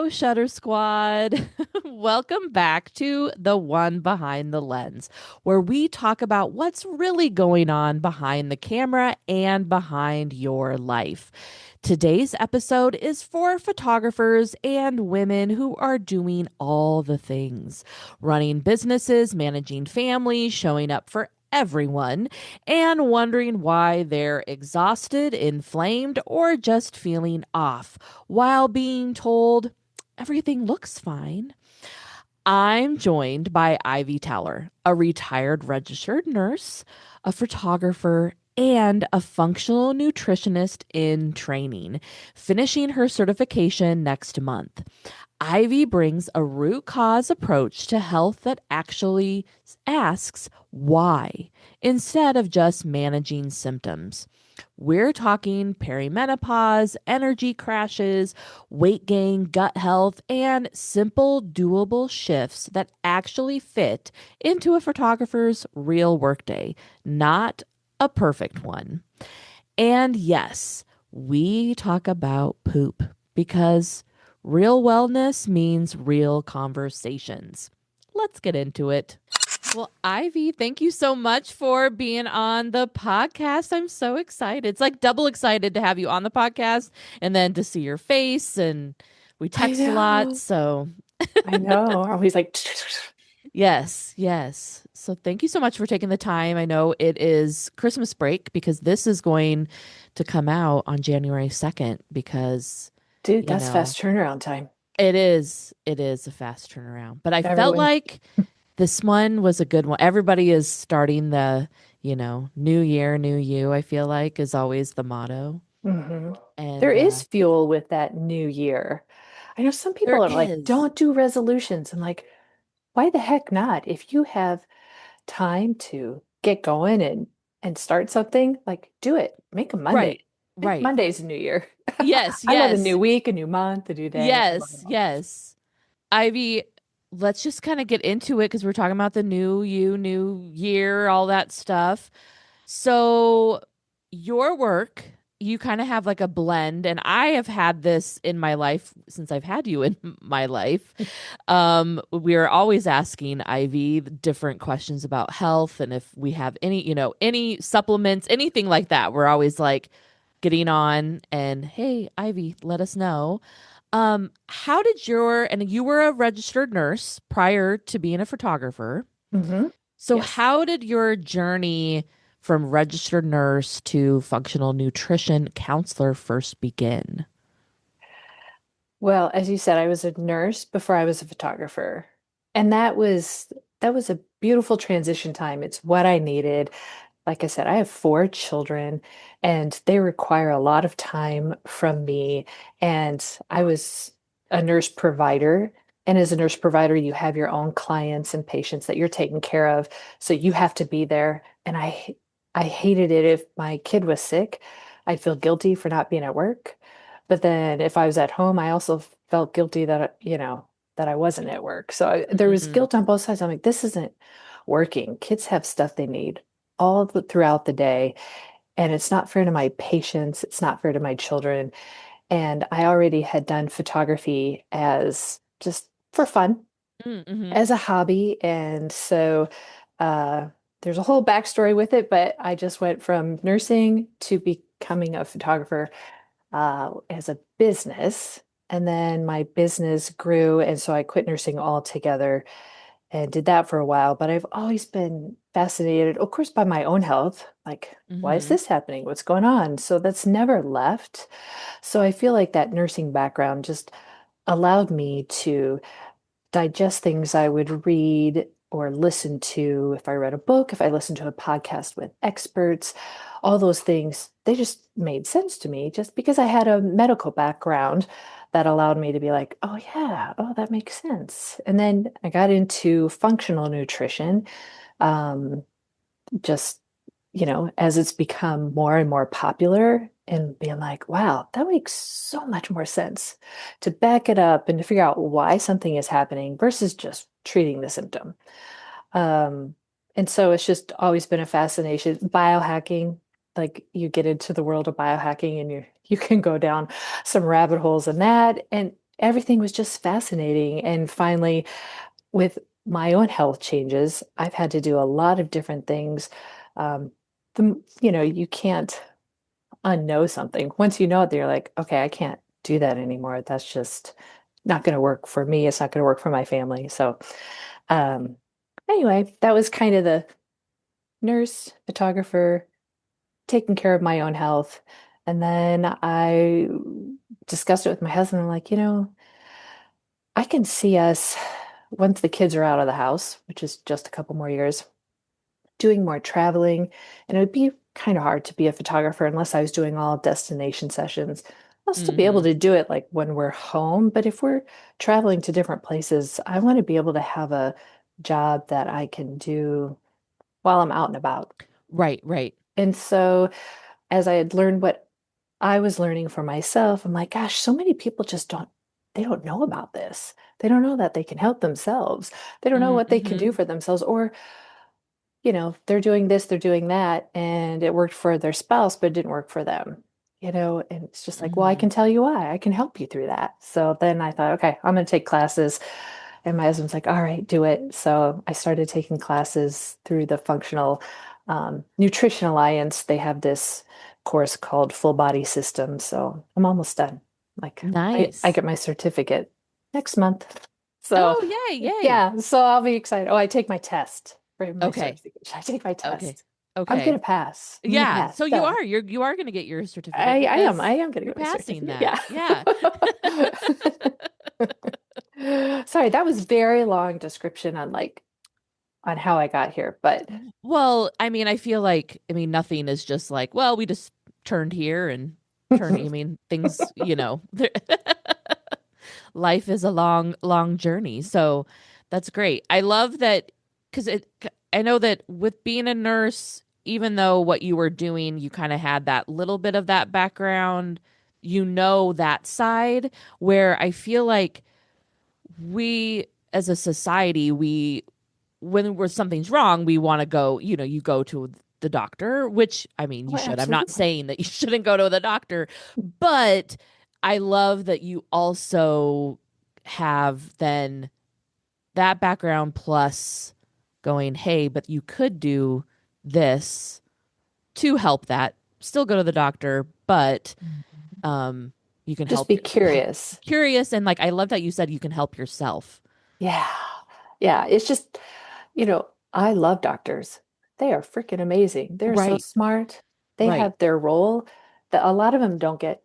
Shutter Squad. Welcome back to The One Behind the Lens, where we talk about what's really going on behind the camera and behind your life. Today's episode is for photographers and women who are doing all the things, running businesses, managing families, showing up for everyone, and wondering why they're exhausted, inflamed, or just feeling off while being told everything looks fine. I'm joined by Ivy Towler, a retired registered nurse, a photographer, and a functional nutritionist in training, finishing her certification next month. Ivy brings a root cause approach to health that actually asks why instead of just managing symptoms. We're talking perimenopause, energy crashes, weight gain, gut health, and simple, doable shifts that actually fit into a photographer's real workday, not a perfect one. And yes, we talk about poop because real wellness means real conversations. Let's get into it. Well, Ivy, thank you so much for being on the podcast. I'm so excited. It's like double excited to have you on the podcast and then to see your face. And we I text a lot. know. So, I know. Always like, yes, yes. So, thank you so much for taking the time. I know it is Christmas break because this is going to come out on January 2nd because, dude, you that's know, fast turnaround time. it is a fast turnaround. But I felt Everyone. like this one was a good one. Everybody is starting the new year, new you, I feel like is always the motto. hmm There And is fuel with that new year. I know some there people are like, is. don't do resolutions. I'm like, why the heck not? If you have time to get going and start something, like do it. Make a Right. Monday. Make Right. Monday's a new year. Yes, I love a yes. new week, a new month, a new day. I love it Yes, all. yes. Ivy, let's just kind of get into it because we're talking about the new you, new year, all that stuff. So, your work, you kind of have like a blend, and I have had this in my life since I've had you in my life. We are always asking Ivy different questions about health and if we have any supplements, anything like that. We're always like getting on and, hey, Ivy, let us know. How did and you were a registered nurse prior to being a photographer. hmm So, Yes. how did your journey from registered nurse to functional nutrition counselor first begin? Well, as you said, I was a nurse before I was a photographer. And that was a beautiful transition time. It's what I needed. Like I said, I have four children and they require a lot of time from me. And I was a nurse provider. And as a nurse provider, you have your own clients and patients that you're taking care of. So you have to be there. And I hated it if my kid was sick. I'd feel guilty for not being at work. But then if I was at home, I also felt guilty that, that I wasn't at work. So there was Mm, guilt on both sides. I'm like, this isn't working. Kids have stuff they need throughout the day. And it's not fair to my patients. It's not fair to my children. And I already had done photography as just for fun, mm-hmm. as a hobby. And so uh, there's a whole backstory with it, but I just went from nursing to becoming a photographer as a business. And then my business grew. And so I quit nursing altogether and did that for a while. But I've always been fascinated, of course, by my own health. Like, why is Mm-hmm. this happening? What's going on? So that's never left. So I feel like that nursing background just allowed me to digest things I would read or listen to. If I read a book, if I listened to a podcast with experts, all those things, they just made sense to me just because I had a medical background that allowed me to be like, oh, yeah, oh, that makes sense. And then I got into functional nutrition, um, just, as it's become more and more popular and being like, wow, that makes so much more sense to back it up and to figure out why something is happening versus just treating the symptom. Um, and so it's just always been a fascination. Biohacking, like you get into the world of biohacking and you can go down some rabbit holes in that. And everything was just fascinating. And finally, with my own health changes, I've had to do a lot of different things. Um, you can't unknow something. Once you know it, you're like, okay, I can't do that anymore. That's just not going to work for me. It's not going to work for my family. So, um, anyway, that was kind of the nurse, photographer, taking care of my own health. And then I discussed it with my husband. I'm like, I can see us once the kids are out of the house, which is just a couple more years, doing more traveling. And it would be kind of hard to be a photographer unless I was doing all destination sessions. I'll still be able Mm-hmm. to do it like when we're home, but if we're traveling to different places, I want to be able to have a job that I can do while I'm out and about. Right, right. And so as I had learned what I was learning for myself, I'm like, gosh, so many people just they don't know about this. They don't know that they can help themselves. They don't know what they can do Mm-hmm. for themselves, or they're doing this, they're doing that, and it worked for their spouse, but it didn't work for them. And it's just like, well, I Mm-hmm. can tell you why. I can help you through that. So then I thought, okay, I'm going to take classes. And my husband's like, all right, do it. So I started taking classes through the Functional Nutrition Alliance. They have this course called Full Body System. So I'm almost done. Like I Nice. get my certificate next month. So Oh, yay, yay. yeah, so I'll be excited. Oh, I take my test for my Okay. certification. I take my Okay. test. I'm gonna Okay. pass. I'm gonna Yeah. pass. So you Duh. are you are going to get your certificate I because am gonna you're get my passing certificate. that. Yeah. Yeah. Sorry, that was very long description on on how I got here, but Well, I mean, I feel like nothing is just like, well, we just turned here and turned. I mean, things, life is a long, long journey. So that's great. I love that because I know that with being a nurse, even though what you were doing, you kind of had that little bit of that background, that side where I feel like we as a society, when something's wrong, we want to go, you go to the doctor, which I mean, oh, you should. I'm not absolutely. saying that you shouldn't go to the doctor, but I love that you also have then that background plus going, hey, but you could do this to help that. Still go to the doctor, but um you can Just be help curious. curious and like I love that you said you can help yourself. Yeah. Yeah. It's just, I love doctors. They are freaking amazing. They're so Right, smart. They right. have their role that a lot of them don't get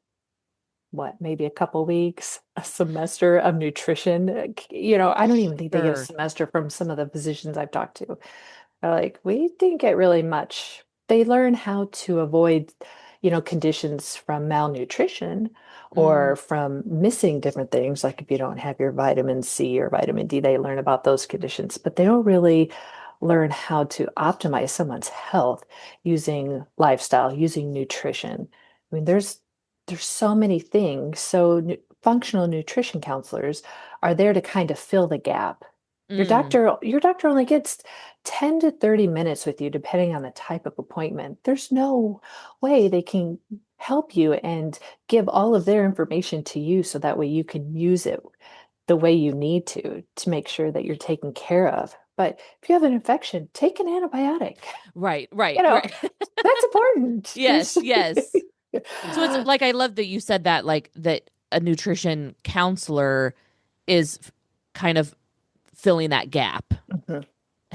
what, maybe a couple weeks, a semester of nutrition. I don't even think they get a Sure. semester from some of the physicians I've talked to. They're like, we didn't get really much. They learn how to avoid, conditions from malnutrition Mm, or from missing different things. Like if you don't have your vitamin C or vitamin D, they learn about those conditions, but they don't really learn how to optimize someone's health using lifestyle, using nutrition. I mean, there's so many things. So functional nutrition counselors are there to kind of fill the gap. mm. Your doctor only gets 10 to 30 minutes with you, depending on the type of appointment. There's no way they can help you and give all of their information to you so that way you can use it the way you need to make sure that you're taken care of. But if you have an infection, take an antibiotic. Right, You right, know, right. that's important. There's Yes, yes. So it's like I love that you said that like that a nutrition counselor is kind of filling that gap, Mhm. Yeah.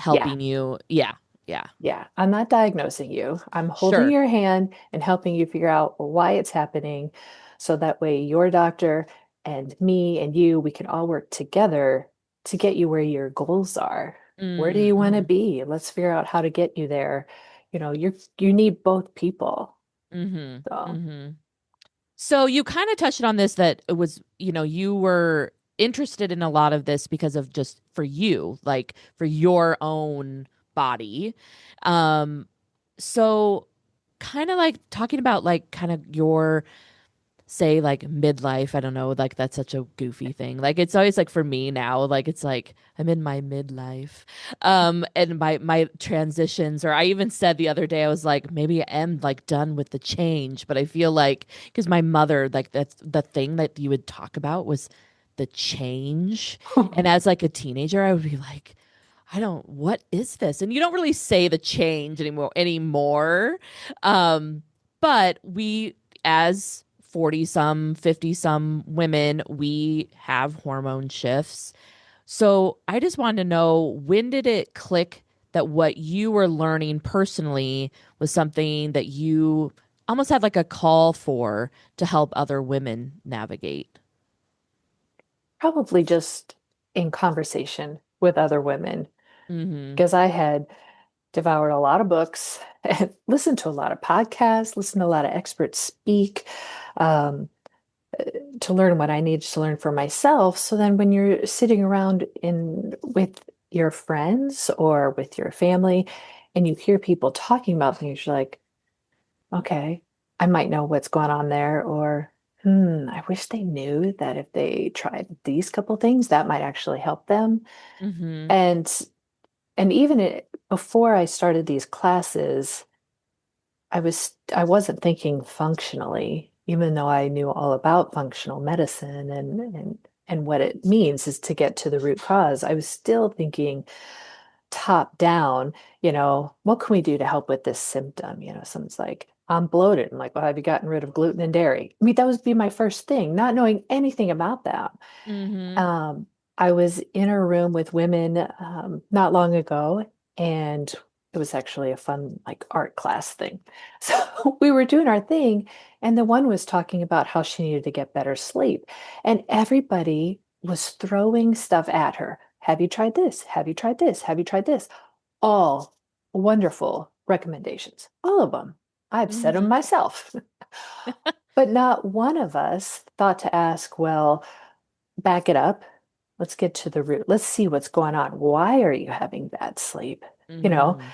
helping you. Yeah, yeah. Yeah, I'm not diagnosing you. I'm holding Sure. your hand and helping you figure out why it's happening. So that way, your doctor and me and you, we can all work together to get you where your goals are. Where do you want to Mm-hmm. be? Let's figure out how to get you there. You need both people. Mm-hmm. So, Mm-hmm. So you kind of touched on this that it was, you were interested in a lot of this because of just for you, like for your own body. Um, so kind of like talking about like kind of your say like midlife. I don't know, like that's such a goofy thing. Like it's always like for me now, like it's like I'm in my midlife. And my transitions, or I even said the other day, I was like, maybe I am like done with the change, but I feel like because my mother, like that's the thing that you would talk about was the change. And as like a teenager, I would be like, what is this? And you don't really say the change anymore. Um, but we, as 40 some, 50 some women, we have hormone shifts. So I just wanted to know, when did it click that what you were learning personally was something that you almost had like a call for to help other women navigate? Probably just in conversation with other women, Mm-hmm. because I had devoured a lot of books and listened to a lot of podcasts, listened to a lot of experts speak, um, to learn what I needed to learn for myself. So then when you're sitting around in with your friends or with your family and you hear people talking about things, you're like, okay, I might know what's going on there, or I wish they knew that if they tried these couple things, that might actually help them. Mm-hmm. And even before I started these classes, I wasn't thinking functionally, even though I knew all about functional medicine and what it means is to get to the root cause. I was still thinking top down, what can we do to help with this symptom? Someone's like, I'm bloated. I'm like, well, have you gotten rid of gluten and dairy? I mean, that would be my first thing, not knowing anything about that. Mm-hmm. Um, I was in a room with women not long ago, and it was actually a fun, like, art class thing. So we were doing our thing, and the one was talking about how she needed to get better sleep. And everybody was throwing stuff at her. Have you tried this? Have you tried this? Have you tried this? All wonderful recommendations, all of them. I've said them Mm-hmm. myself. But not one of us thought to ask, well, back it up. Let's get to the root. Let's see what's going on. Why are you having bad sleep? You know, Mm-hmm.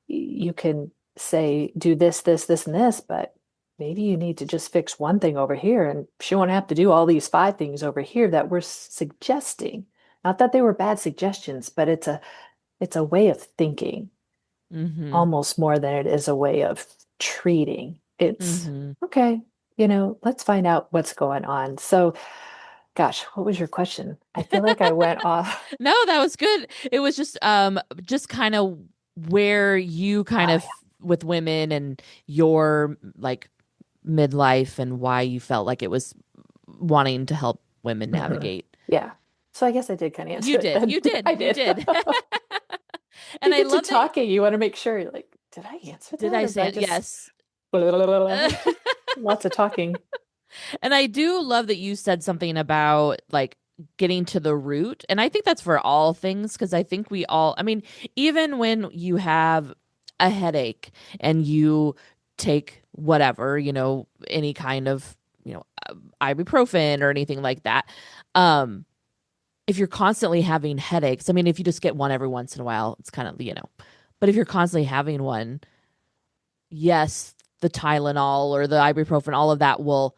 you can say, do this, this, this, and this, but maybe you need to just fix one thing over here. And she won't have to do all these five things over here that we're suggesting. Not that they were bad suggestions, but it's a way of thinking Mm-hmm. almost more than it is a way of treating. It's Mm-hmm. okay, let's find out what's going on. So, gosh, what was your question? I feel like I went off. No, that was good. It was just kind of where you kind Oh, of with women and your like midlife and why you felt like it was wanting to help women yeah. navigate. Yeah. So I guess I did kind of You answer it did. then. You did. I You did. did. And You I get to love that. talking, you want to make sure, like, did I answer Did that I or did I say just yes? lots of talking? And I do love that you said something about like getting to the root. And I think that's for all things because I think we all, I mean, even when you have a headache and you take whatever, any kind of, ibuprofen or anything like that. Um, if you're constantly having headaches, I mean, if you just get one every once in a while, it's kind of, but if you're constantly having one, yes, the Tylenol or the ibuprofen, all of that will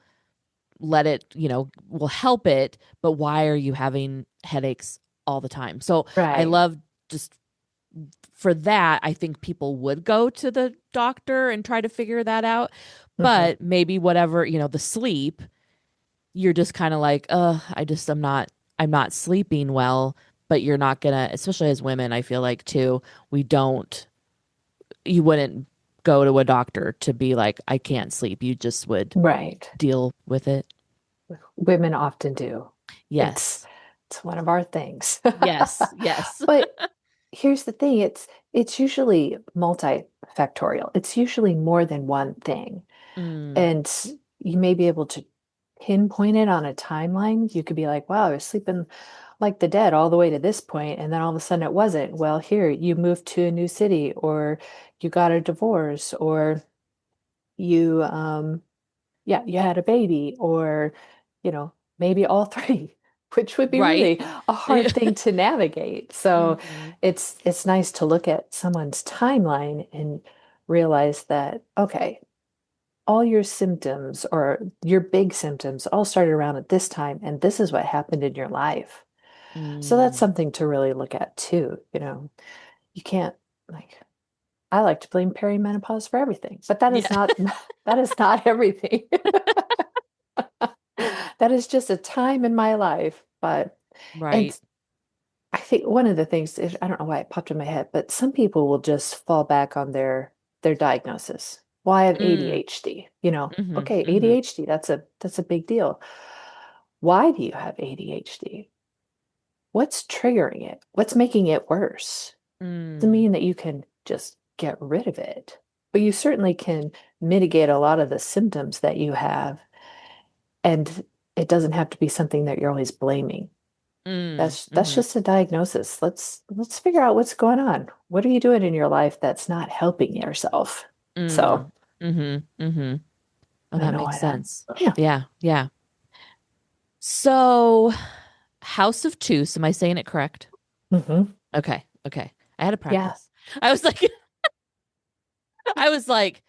help it, but why are you having headaches all the time? So I Right. love just for that, I think people would go to the doctor and try to figure that out. Hmm. But maybe whatever, the sleep, you're just kind of like, I'm not sleeping well, but you're not gonna, especially as women, I feel like too, we don't, you wouldn't go to a doctor to be like, I can't sleep. You just would Right. deal with it. Women often do. It's Yes. it's one of our things. Yes. Yes. But here's the thing, it's usually multifactorial. It's usually more than one thing. Mm, And you may be able to pinpoint it on a timeline. You could be like, wow, I was sleeping like the dead all the way to this point, and then all of a sudden it wasn't. Well, here, you moved to a new city, or you got a divorce, or you yeah, you had a baby, or maybe all three, which would be right. really a hard thing to navigate. So Hmm. it's nice to look at someone's timeline and realize that, okay, all your symptoms or your big symptoms all started around at this time, and this is what happened in your life. So that's Mm. something to really look at too. You can't, like, I like to blame perimenopause for everything, but that Yeah. is not that is not everything. That is just a time in my life. But, and Right. I think one of the things is, I don't know why it popped in my head, but some people will just fall back on their diagnosis. Well, I have Mm. ADHD, you know. Mm-hmm. Okay, Mm-hmm. ADHD, that's a big deal. Why do you have ADHD? What's triggering it? What's making it worse? Doesn't Mm. mean that you can just get rid of it, but you certainly can mitigate a lot of the symptoms that you have, and it doesn't have to be something that you're always blaming. Mm. That's Mm-hmm. just a diagnosis. Let's figure out what's going on. What are you doing in your life that's not helping yourself? So Mm. Mm-hmm. Mm-hmm. Oh, I don't that know makes why that. sense. Yeah. Yeah. Yeah. So, House of Tooth, am I saying it correct? Hmm. Okay. Okay. I had to Yeah. practice. I was like, I was like,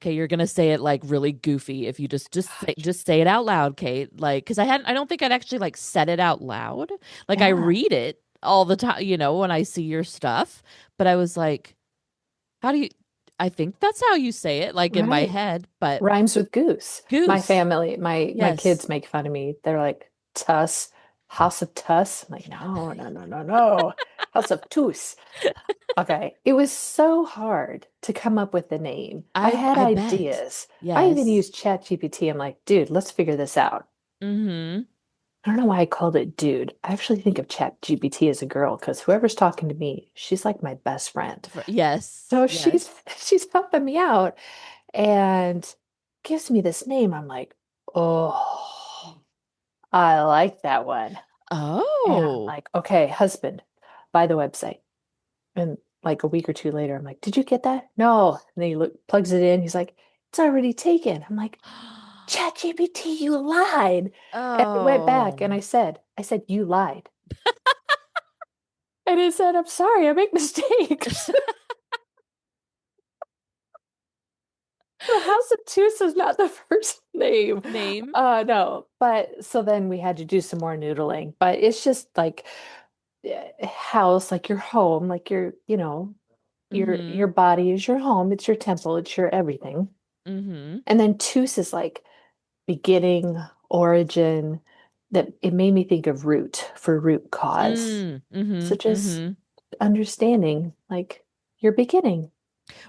okay, you're gonna say it like really goofy if you just say it out loud, Kate. Like, because I don't think I'd actually like said it out loud. Like I Yeah. read it all the time, when I see your stuff. But I was like, how do you? I think that's how you say it, like in my Right. head. But Rhymes with goose. My goose, family, my yes. kids make fun of me. They're like, Tuss, House of Tuss. I'm like, no, no, no, no, no. House of Toos. Okay. It was so hard to come up with the name. I had I bet. ideas. I even Yes. used ChatGPT. I'm like, dude, let's figure this out. Mm-hmm. I don't know why I called it dude. I actually think of ChatGPT as a girl because whoever's talking to me, she's like my best friend. Yes. So she's Yes. she's helping me out and gives me this name. I'm like, oh, I like that one. And I'm Oh. like, okay, husband, buy the website. And like a week or two later, I'm like, did you get that? No. And then he plugs it in. He's like, it's already taken. I'm like, ChatGPT, you lied. And I went back Oh. and I said, you lied. And it said, I'm sorry, I make mistakes. The House of Tooth is not the first name. Name. No. But so then we had to do some more noodling. But it's just like house, like your home, like your Mm-hmm. body is your home, it's your temple, it's your everything. Mm-hmm. And then Tooth is like beginning, origin, that it made me think of root for root cause. Mm. Mm-hmm. So just Mm-hmm. understanding like your beginning.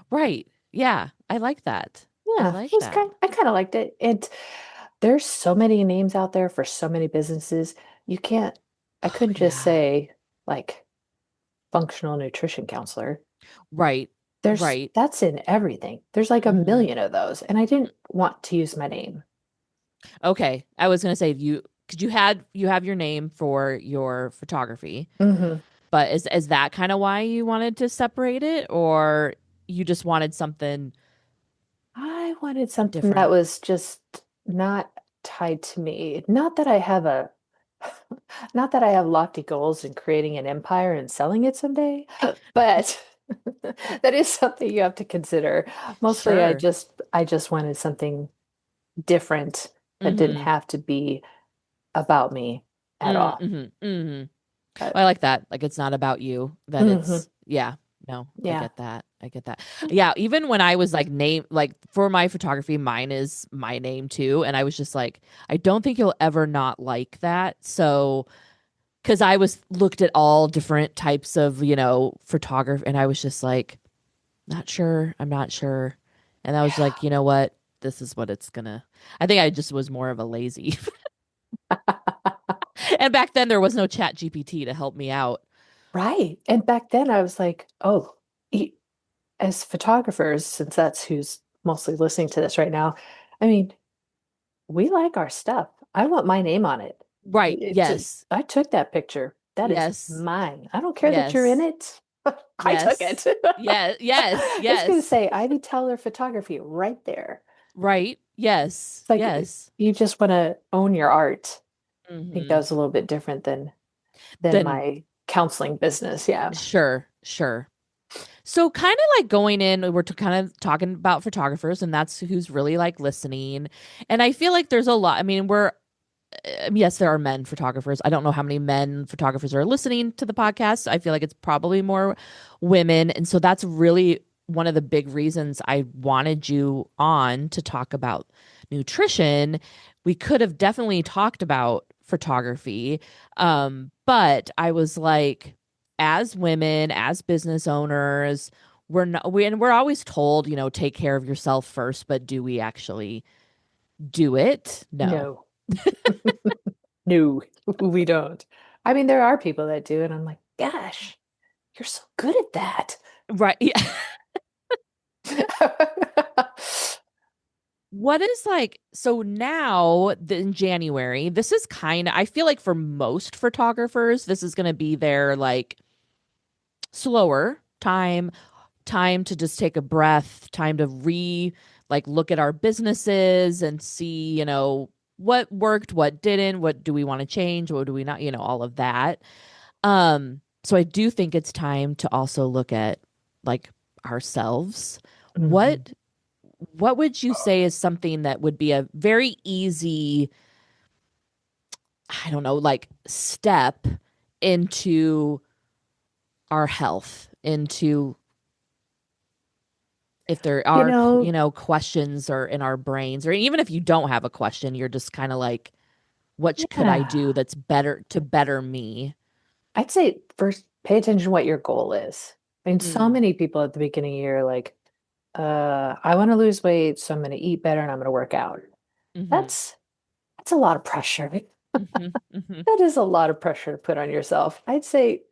Right. Yeah. I like that. I Yeah, it like was that. I kind of liked it. And there's so many names out there for so many businesses. You can't, I Oh, couldn't just yeah. say like functional nutrition counselor. Right. Right. That's in everything. There's like a Mm-hmm. million of those. And I didn't want to use my name. Okay. I was gonna say because you have your name for your photography, Hmm. but is that kind of why you wanted to separate it, or you just wanted something I wanted something that different? was just not tied to me. Not that I have not that I have lofty goals in creating an empire and selling it someday, but that is something you have to consider. Mostly Sure. I just wanted something different that didn't Mm-hmm. have to be about me at all. Mm-hmm. Mm-hmm. But I like that. Like it's not about you. That mhm, it's yeah. No, I yeah. get that. I get that. Yeah, even when I was like name like for my photography, mine is my name too. And I was just like, I don't think you'll ever not like that. So because I was looked at all different types of, photography and I was just like, not sure. I'm not sure. And I was Yeah. like, you know what? This is what it's gonna. I think I just was more of a lazy. And back then there was no chat GPT to help me out. Right. And back then I was like, oh, e- as photographers, since that's who's mostly listening to this right now, I mean, we like our stuff. I want my name on it. Right. Yes. I took that picture. That is Yes. mine. I don't care that you're in Yes. it. I took Yes. it. Yeah. Yes. It's going to Yes. say Ivy Towler photography right there. Right. Yes. It's like Yes. you just want to own your art. I think that Mm-hmm. was a little bit different than Then my counseling business. Yeah. sure. Sure. So kind of like going in, we're kind of talking about photographers, and that's who's really like listening. And I feel like there's a lot. I mean, yes, there are men photographers. I don't know how many men photographers are listening to the podcast. I feel like it's probably more women, and so that's really one of the big reasons I wanted you on to talk about nutrition. We could have definitely talked about photography. But I was like, as women, as business owners, and we're always told, take care of yourself first, but do we actually do it? No. No, no, we don't. I mean, there are people that do, and I'm like, gosh, you're so good at that. Right. Yeah. What is like, so now in January, this is kind of, I feel like for most photographers, this is going to be their like slower time to just take a breath, time to like look at our businesses and see, what worked, what didn't, what do we want to change, what do we not, all of that. So I do think it's time to also look at like ourselves. Mhm. What would you say is something that would be a very easy, I don't know, like step into our health, into if there You are, know, questions or in our brains, or even if you don't have a question, you're just kind of like, what could I yeah, do that's better to better me? I'd say first pay attention to what your goal is. I mean, so Mm, many people at the beginning of the year are like, I want to lose weight, so I'm going to eat better and I'm going to work out. mm-hmm, That's that's a lot of pressure. mm-hmm, mm-hmm, That is a lot of pressure to put on yourself. I'd say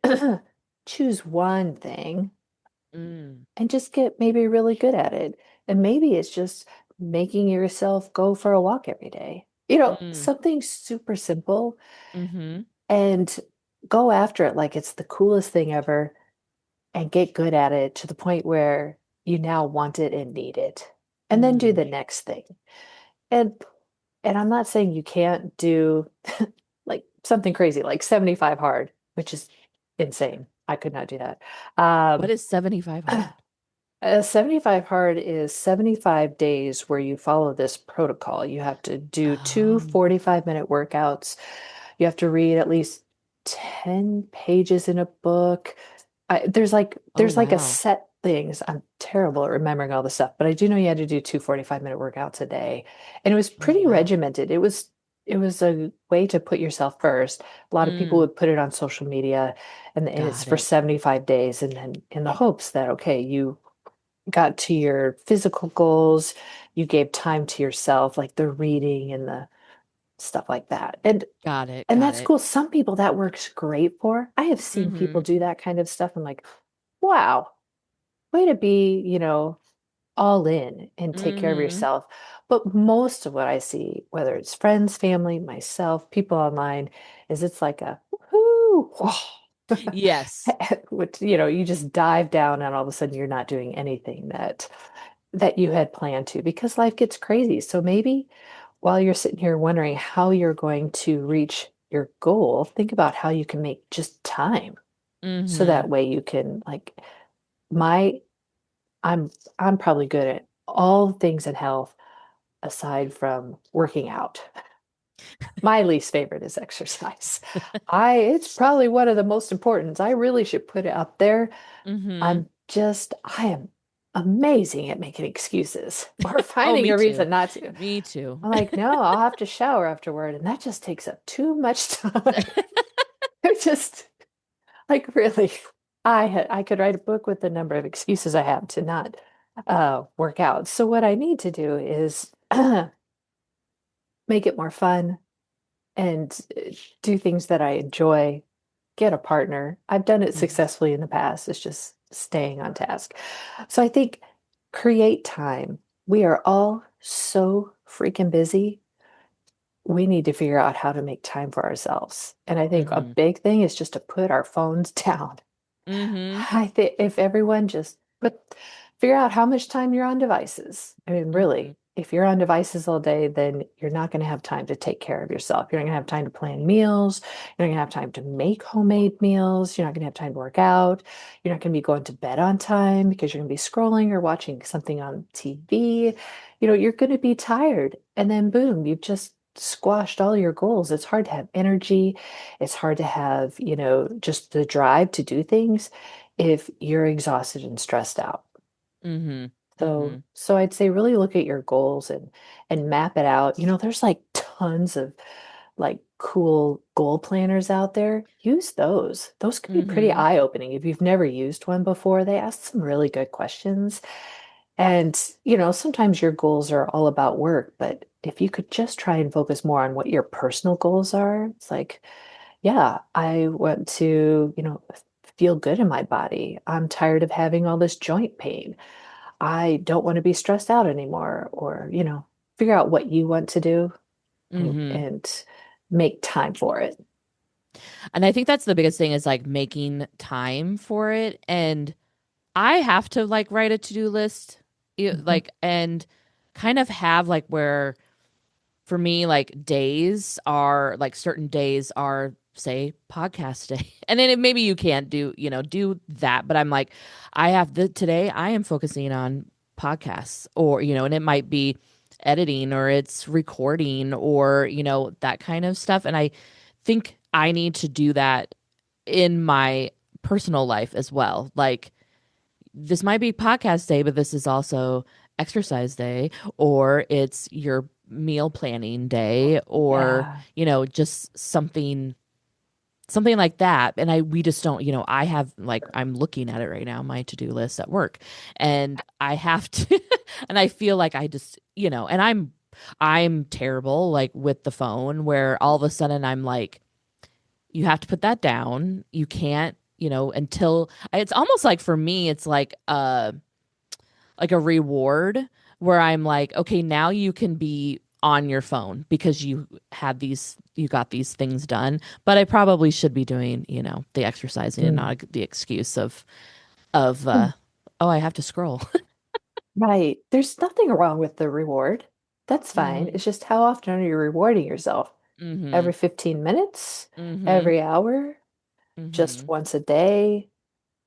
choose one thing mm, and just get maybe really good at it. And maybe it's just making yourself go for a walk every day. mm, Something super simple mm-hmm, and go after it like it's the coolest thing ever and get good at it to the point where you now want it and need it. And then do mm, the next thing. And and I'm not saying you can't do like something crazy like 75 hard, which is insane. I could not do that. what is 75 hard? 75 hard is 75 days where you follow this protocol. You have to do two Oh, 45-minute workouts. You have to read at least 10 pages in a book. oh There's like a wow. set things. I'm terrible at remembering all the stuff, but I do know you had to do two 45-minute workouts a day. And it was Oh pretty wow. regimented. It was a way to put yourself first. A lot of people Mm, would put it on social media and it's got for it. 75 days and then in the hopes that okay, you got to your physical goals, you gave time to yourself, like the reading and the stuff like that. Got it. And Got that's it. cool. Some people that works great for. I have seen people Mm-hmm. do that kind of stuff. I'm like, wow, way to be, all in and take care of Mm-hmm. yourself. But most of what I see, whether it's friends, family, myself, people online, is it's like a whoo, Yes. which, you just dive down and all of a sudden you're not doing anything that you had planned to because life gets crazy. So maybe while you're sitting here wondering how you're going to reach your goal, think about how you can make just time. So Mm-hmm. that way you can like my I'm I'm probably good at all things in health aside from working out. My least favorite is exercise. It's probably one of the most important. I really should put it up there. Mm-hmm. I am amazing at making excuses or Oh, finding me a too. reason not to. Me too. I'm like, no, I'll have to shower afterward, and that just takes up too much time. It just like really, I could write a book with the number of excuses I have to not work out. So what I need to do is make it more fun and do things that I enjoy, get a partner. I've done it Mhm. successfully in the past. It's just staying on task. So I think create time. We are all so freaking busy. We need to figure out how to make time for ourselves. And I think a Mhm. big thing is just to put our phones down. Mhm. I think if everyone just figure out how much time you're on devices. I mean, Mhm. really, if you're on devices all day, then you're not going to have time to take care of yourself. You're not going to have time to plan meals. You're not going to have time to make homemade meals. You're not going to have time to work out. You're not going to be going to bed on time because you're going to be scrolling or watching something on TV. You're going to be tired. And then boom, you've just squashed all your goals. It's hard to have energy. It's hard to have, just the drive to do things if you're exhausted and stressed out. Mm-hmm. Mm-hmm. So I'd say really look at your goals and map it out. There's like tons of like cool goal planners out there. Use those. Those can be pretty Mm-hmm. eye-opening. If you've never used one before, they ask some really good questions. And, sometimes your goals are all about work, but if you could just try and focus more on what your personal goals are, it's like, yeah, I want to, feel good in my body. I'm tired of having all this joint pain. I don't want to be stressed out anymore, or, figure out what you want to do Mm-hmm. and make time for it. And I think that's the biggest thing is like making time for it. And I have to like write a to-do list, Mhm. like, and kind of have like where for me, like days are like certain days are, say, podcast day. And then maybe you can't do that. But I'm like, today I am focusing on podcasts and it might be editing or it's recording or, that kind of stuff. And I think I need to do that in my personal life as well. Like, this might be podcast day, but this is also exercise day, or it's your meal planning day, or, Yeah. just something like that. And we just don't, I have like, I'm looking at it right now, my to-do list at work, and I have to, and I feel like I just, and I'm terrible like with the phone where all of a sudden I'm like, you have to put that down. You can't, until it's almost like for me, it's like a reward where I'm like, okay, now you can be on your phone because you got these things done. But I probably should be doing, the exercising and Mm. not the excuse of oh, I have to scroll. Right. There's nothing wrong with the reward. That's fine. Mm-hmm. It's just how often are you rewarding yourself? Mm-hmm. Every 15 minutes? Mm-hmm. Every hour? Mm-hmm. Just once a day?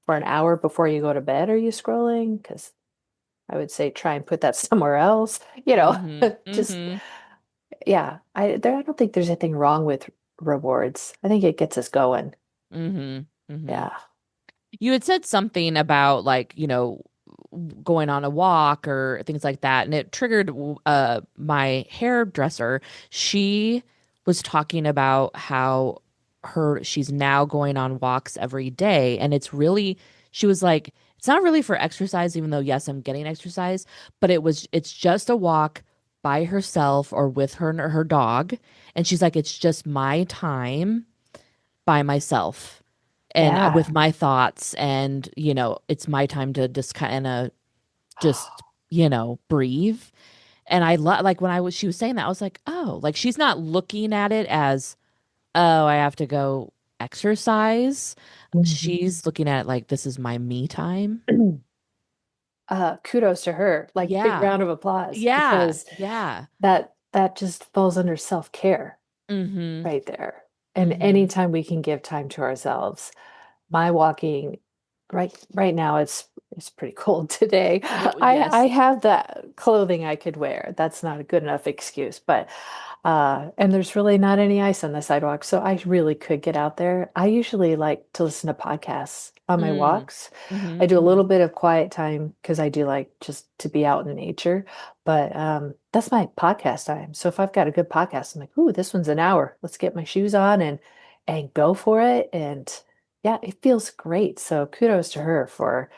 For an hour before you go to bed, are you scrolling? Because I would say try and put that somewhere else. Mm-hmm. Just, Mm-hmm. yeah, I don't think there's anything wrong with rewards. I think it gets us going. Mm-hmm. Mm-hmm. Yeah. You had said something about like, going on a walk or things like that, and it triggered my hairdresser. She was talking about how she's now going on walks every day, and she was like, it's not really for exercise, even though yes, I'm getting exercise, but it's just a walk by herself or with her dog, and she's like, it's just my time by myself and Yeah. with my thoughts, and it's my time to just kind of just breathe. And I like when she was saying that, I was like, oh, like she's not looking at it as, oh, I have to go exercise. Mhm. She's looking at it like, this is my me time. Kudos to her. Like big Yeah, round of applause yeah, because yeah. that just falls under self-care Mm-hmm. right there. And Mm-hmm. anytime we can give time to ourselves. My walking right now it's pretty cold today. I Yes. have that clothing I could wear. That's not a good enough excuse, but and there's really not any ice on the sidewalk, so I really could get out there. I usually like to listen to podcasts on my Mm. walks. Mm-hmm. I do a Mm-hmm. little bit of quiet time because I do like just to be out in nature, but that's my podcast time. So if I've got a good podcast, I'm like, ooh, this one's an hour. Let's get my shoes on and go for it. And yeah, it feels great. So kudos to her for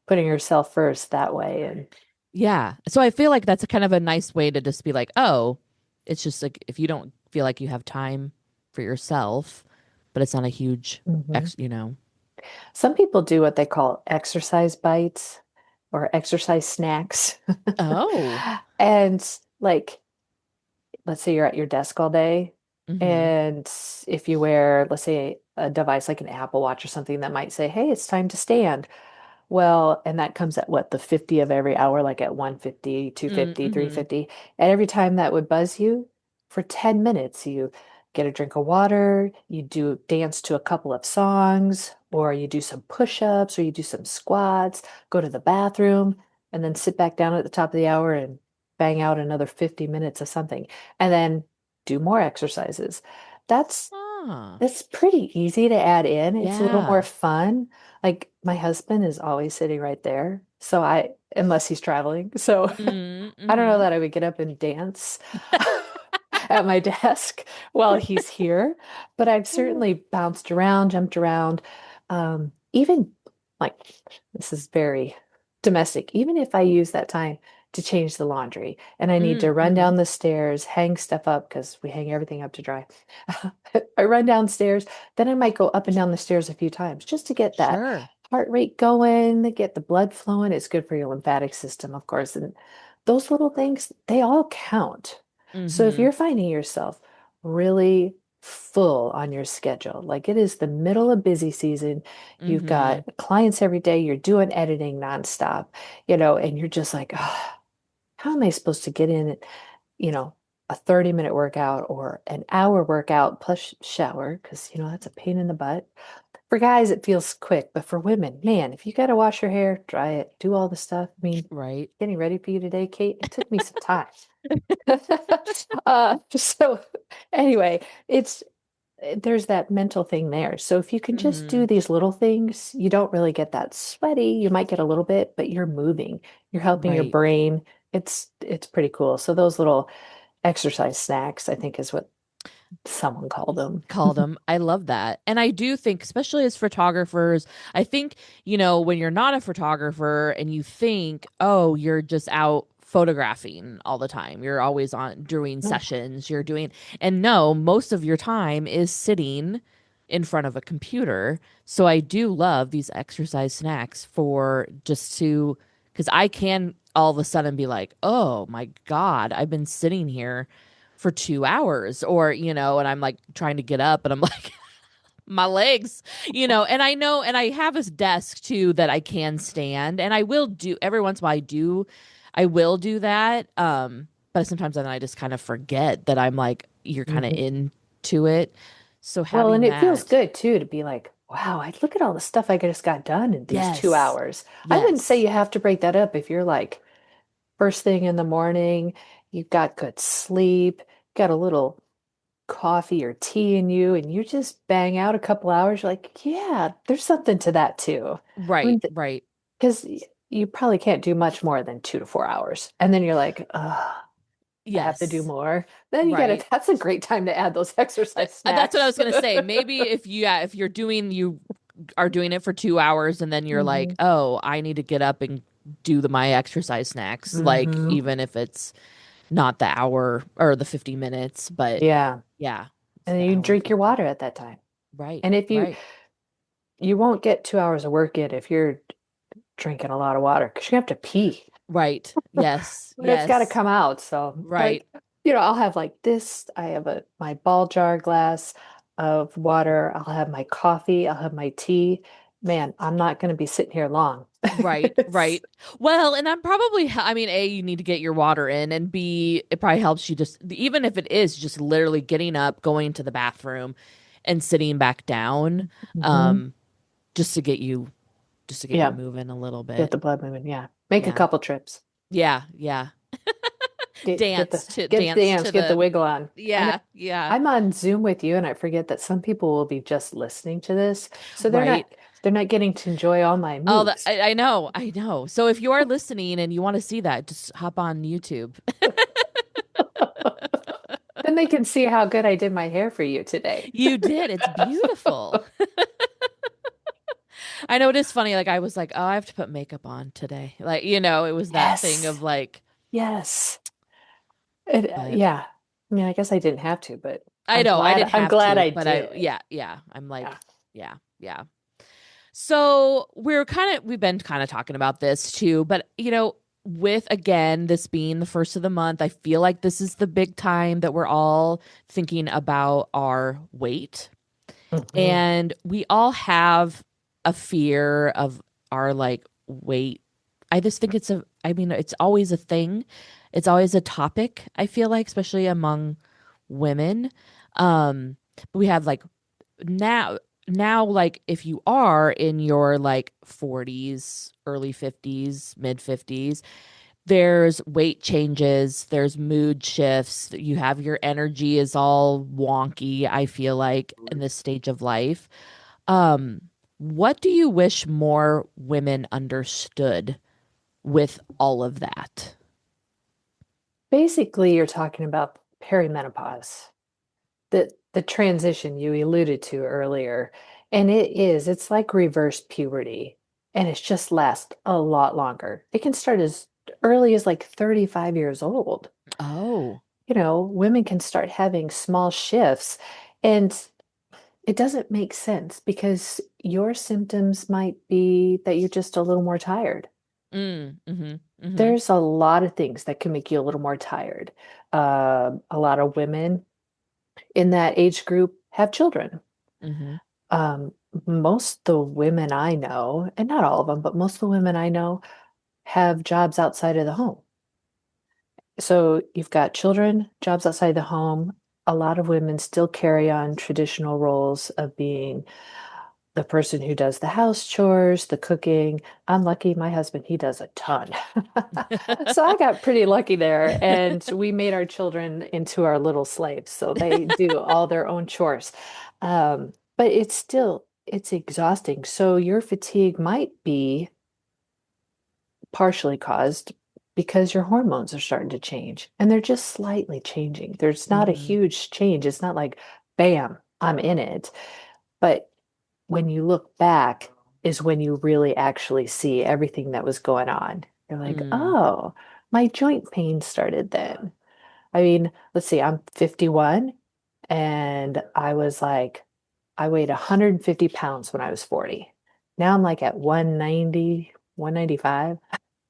putting herself first that way. And Yeah. So I feel like that's a kind of a nice way to just be like, oh, it's just like if you don't feel like you have time for yourself, but it's not a huge mhm. ex. Some people do what they call exercise bites or exercise snacks. Oh. And like, let's say you're at your desk all day, Mm-hmm. and if you wear, let's say, a device like an Apple Watch or something that might say, hey, it's time to stand. Well, and that comes at what, the 50 of every hour, like at 150, 250, Mm-hmm. 350. And every time that would buzz you for 10 minutes, you get a drink of water, you do dance to a couple of songs, or you do some push-ups, or you do some squats, go to the bathroom, and then sit back down at the top of the hour and bang out another 50 minutes of something, and then do more exercises. That's Ah. that's pretty easy to add in. It's a little more Yeah. fun. Like my husband is always sitting right there. So unless he's traveling. So I don't know Mm-hmm. that I would get up and dance at my desk while he's here, but I've certainly bounced around, jumped around. Even like this is very domestic, even if I use that time to change the laundry and I need to run Mm-hmm. down the stairs, hang stuff up because we hang everything up to dry. I run downstairs, then I might go up and down the stairs a few times just to get that Sure. heart rate going, to get the blood flowing. It's good for your lymphatic system, of course. And those little things, they all count. So if Mm-hmm. you're finding yourself really full on your schedule, like it is the middle of busy season, you've Mm-hmm. got clients every day, you're doing editing nonstop, and you're just like, oh, how am I supposed to get in, you know, a 30-minute workout or an hour workout plus shower? Because, that's a pain in the butt. For guys, it feels quick, but for women, man, if you got to wash your hair, dry it, do all the stuff. I mean, Right. getting ready for you today, Kate, it took me some time. So anyway, there's that mental thing there. So if you can just Mm-hmm. do these little things, you don't really get that sweaty. You might get a little bit, but you're moving. You're helping your Right. brain. It's pretty cool. So those little exercise snacks, I think, is what someone called them. Called them. I love that. And I do think, especially as photographers, I think, when you're not a photographer and you think, oh, you're just out photographing all the time, you're always on doing No. sessions, and no, most of your time is sitting in front of a computer. So I do love these exercise snacks for just because I can all of a sudden be like, oh my God, I've been sitting here for 2 hours and I'm like trying to get up and I'm like my legs and I know and I have this desk too that I can stand and I will do every once in a while I will do that but sometimes then I just kind of forget that I'm like you're kind of Mhm. into it so Well, and having it feels that good too to be like, wow, I look at all the stuff I just got done in these two yes hours. I wouldn't say yes you have to break that up if you're like first thing in the morning, you've got good sleep, got a little coffee or tea in you, and you just bang out a couple hours. You're like, yeah, there's something to that too. I right mean, right because you probably can't do much more than 2 to 4 hours. And then you're like, I have to do yes more. Then you get it. right That's a great time to add those exercise that's what I snacks. was gonna say. Maybe if you are doing it for 2 hours and then you're like, Hmm. oh, I need to get up and do my exercise snacks, like Hmm. even if it's not the hour or the 50 minutes, but Yeah. yeah, it's And the then you hour and drink your 50. water at that time. Right, And if right, you won't get 2 hours of work in if you're drinking a lot of water because you have to pee. right. Yes, But it's got to yes, come out. So right, like, I'll have like this. I have my ball jar glass of water. I'll have my coffee. I'll have my tea. Man, I'm not going to be sitting here long. right, It's- right. Well, and I'm probably, I mean, A, you need to get your water in, and B, it probably helps you just, even if it is just literally getting up, going to the bathroom, and sitting back down. Mhm. Um, just to get you Yeah, moving a little get bit. the blood moving. Yeah, make a Yeah. couple trips. Yeah, yeah. Get the Dance to get the the wiggle on. And yeah, yeah. I'm on Zoom with you, and I forget that some people will be just listening to this, so Right. they're not getting to enjoy all my Oh, moves. I know, I know. So if you are listening and you want to see that, just hop on YouTube. Then they can see how good I did my hair for you today. You did. It's beautiful. I know it is funny. Like I was like, oh, I have to put makeup on today. Like, it was that thing Yes. of like, Yes. but Yeah. I mean, I guess I didn't have to, but I know I didn't I'm have glad to, I but I, did. yeah, yeah. I'm Yeah. like, yeah, yeah. So we've been kind of talking about this too, but with again, this being the first of the month, I feel like this is the big time that we're all thinking about our weight. Hmm. And we all have a fear of our like weight. I just think I mean, it's always a thing. It's always a topic, I feel like, especially among women. But we have like now like if you are in your like 40s early 50s mid 50s there's weight changes, there's mood shifts, you have your energy is all wonky, I feel like in this stage of life. um what do you wish more women understood with all of that? Basically, you're talking about perimenopause, the transition you alluded to earlier. And it's like reverse puberty, and it's just lasts a lot longer. It can start as early as like 35 years old. Oh. Women can start having small shifts, and it doesn't make sense because your symptoms might be that you're just a little more tired. Mm, mm-hmm, There's a lot of things that can make you a little more tired. A lot of women in that age group have children. mm-hmm, Um, most of the women I know, and not all of them, but most of the women I know have jobs outside of the home. So you've got children, jobs outside the home. A lot of women still carry on traditional roles of being the person who does the house chores, the cooking. I'm lucky my husband, he does a ton. So I got pretty lucky there, and we made our children into our little slaves. So they do all their own chores. But it's exhausting. So your fatigue might be partially caused because your hormones are starting to change, and they're just slightly changing. There's not a mm-hmm, huge change. It's not like, bam, I'm in it. But when you look back is when you really actually see everything that was going on. You're like, mm, oh, my joint pain started then. I mean, let's see, I'm 51, and I weighed 150 pounds when I was 40. Now I'm like at 190, 195.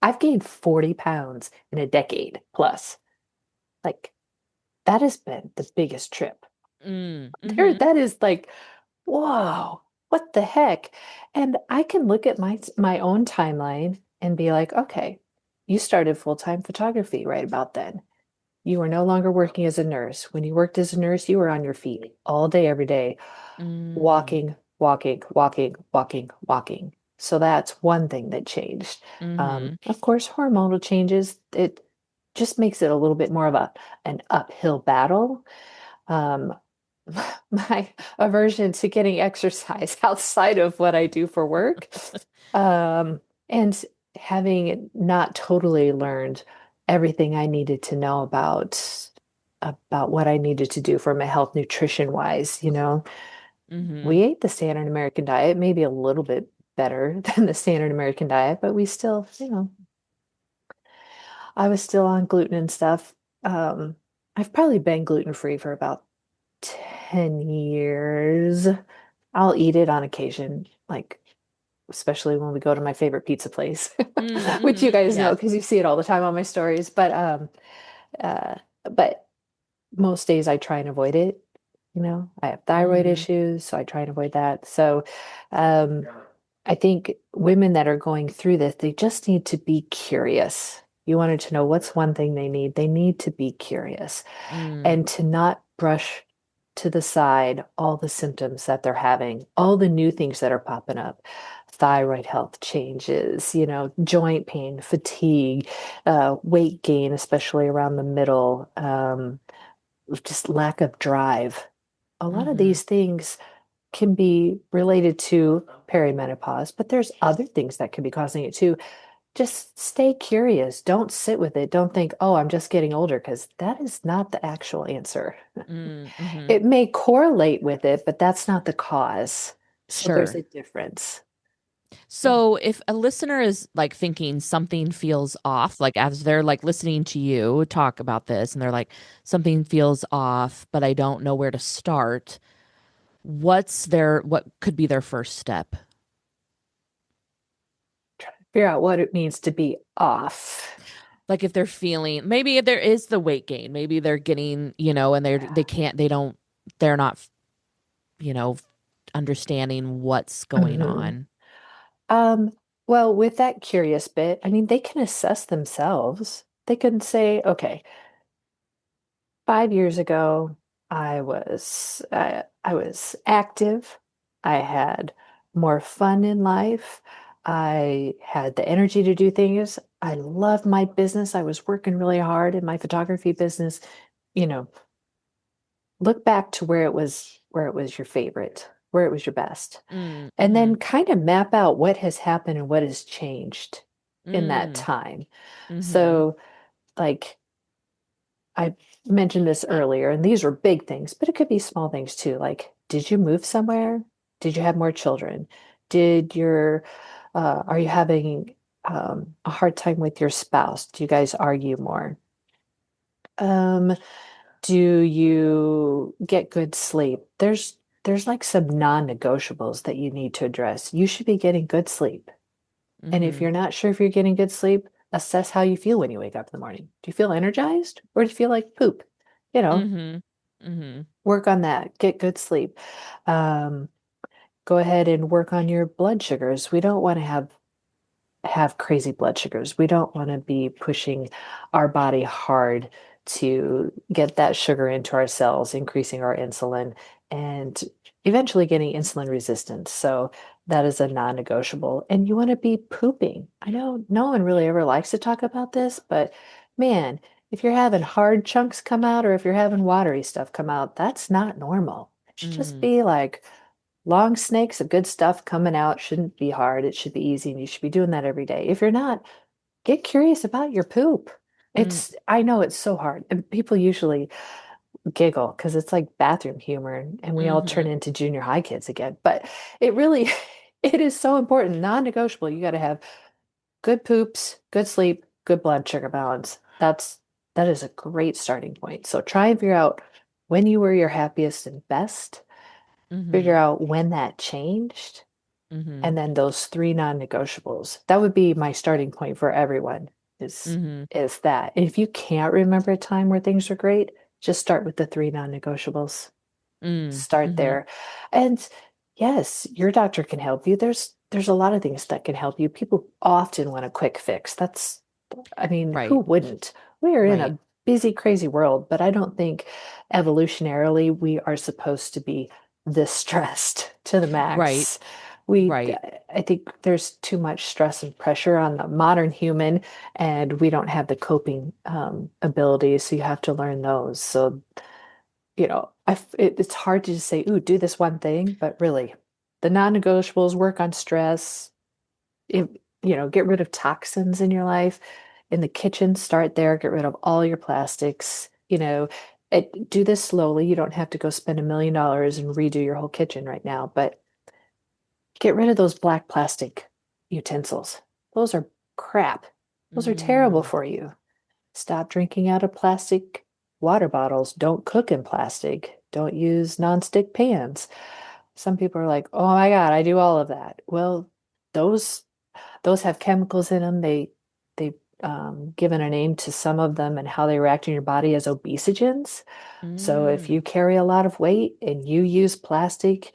I've gained 40 pounds in a decade plus. Like, that has been the biggest trip. mm-hmm, That is like, whoa, what the heck? And I can look at my own timeline and be like, okay, you started full-time photography right about then. You were no longer working as a nurse. When you worked as a nurse, you were on your feet all day, every day, mm, walking, walking, walking, walking, walking. So that's one thing that changed. mm-hmm, Of course, hormonal changes, it just makes it a little bit more of an uphill battle. Um, my aversion to getting exercise outside of what I do for work, um, and having not totally learned everything I needed to know about what I needed to do for my health nutrition wise, mm-hmm, we ate the standard American diet, maybe a little bit better than the standard American diet, but we still, I was still on gluten and stuff. Um, I've probably been gluten free for about 10 years. I'll eat it on occasion, like especially when we go to my favorite pizza place, which you mm-hmm, guys know yes. because you see it all the time on my stories. Uh, but most days I try and avoid it. I have thyroid Mm, issues, so I try and avoid that. So, um, I think women that are going through this, they just need to be curious. You wanted to know what's one thing they need. They need to be curious mm, and to not brush to the side all the symptoms that they're having, all the new things that are popping up. Thyroid health changes, joint pain, fatigue, weight gain, especially around the middle, just lack of drive. A lot of mm-hmm, these things can be related to perimenopause, but there's other things that could be causing it too. Just stay curious. Don't sit with it. Don't think, oh, I'm just getting older, because that is not the actual answer. mm-hmm. It may correlate with it, but that's not the cause. So there's Sure. a difference. So, So if a listener is like thinking something feels off, like as they're like listening to you talk about this and they're like, something feels off, but I don't know where to start, what could be their first step? try to figure out what it means to be off. Like if they're feeling, maybe if there is the weight gain, maybe they're getting, and they can't, they're not, you know, understanding what's going Mhm. on. Um, well, with that curious bit, I mean, they can assess themselves. They can say, okay, 5 years ago, I was active. I had more fun in life. I had the energy to do things. I loved my business. I was working really hard in my photography business. You know, look back to where it was your favorite, where it was your best, Mm, and mm-hmm, then kind of map out what has happened and what has changed. in that Mm. time. Mm-hmm. So, like I mentioned this earlier, and these are big things, but it could be small things too. Like, did you move somewhere? Did you have more children? Are you having a hard time with your spouse? Do you guys argue more? Um, do you get good sleep? There's like some non-negotiables that you need to address. You should be getting good sleep. And if Mm-hmm. you're not sure if you're getting good sleep, assess how you feel when you wake up in the morning. Do you feel energized or do you feel like poop? You know, Mm-hmm. Mm-hmm. work on that. Get good sleep. Um, Go ahead and work on your blood sugars. We don't want to have crazy blood sugars. We don't want to be pushing our body hard to get that sugar into our cells, increasing our insulin and eventually getting insulin resistance. So that is a non-negotiable. And you want to be pooping. I know no one really ever likes to talk about this, but man, if you're having hard chunks come out or if you're having watery stuff come out, that's not normal. It should just Mm-hmm. be like long snakes of good stuff coming out. Shouldn't be hard. It should be easy, and you should be doing that every day. If you're not, get curious about your poop. I know it's so hard. And people usually giggle because it's like bathroom humor and we all turn Mm-hmm. into junior high kids again. But it really, it is so important, non-negotiable. You got to have good poops, good sleep, good blood sugar balance. That is a great starting point. So try and figure out when you were your happiest and best, Mm-hmm. figure out when that changed, Mm-hmm. and then those three non-negotiables. That would be my starting point for everyone is Mm-hmm. is that. And if you can't remember a time where things are great, just start with the three non-negotiables. Start Mm-hmm. there. And yes, your doctor can help you. There's a lot of things that can help you. People often want a quick fix. I mean, who Right. wouldn't? We are in Right. a busy, crazy world, but I don't think evolutionarily we are supposed to be this stressed to the Right. max. We, Right. I think there's too much stress and pressure on the modern human, and we don't have the coping abilities, so you have to learn those. So, it's hard to just say, "Ooh, do this one thing," but really, the non-negotiables work on stress, if, get rid of toxins in your life. In the kitchen, start there, get rid of all your plastics. Do this slowly. You don't have to go spend $1 million and redo your whole kitchen right now, but get rid of those black plastic utensils. Those are crap. Those are terrible Mm. for you. Stop drinking out of plastic water bottles. Don't cook in plastic. Don't use nonstick pans. Some people are like, "Oh my God, I do all of that." Well, those those have chemicals in them. They've given a name to some of them and how they react in your body as obesogens. So if Mm. you carry a lot of weight and you use plastic,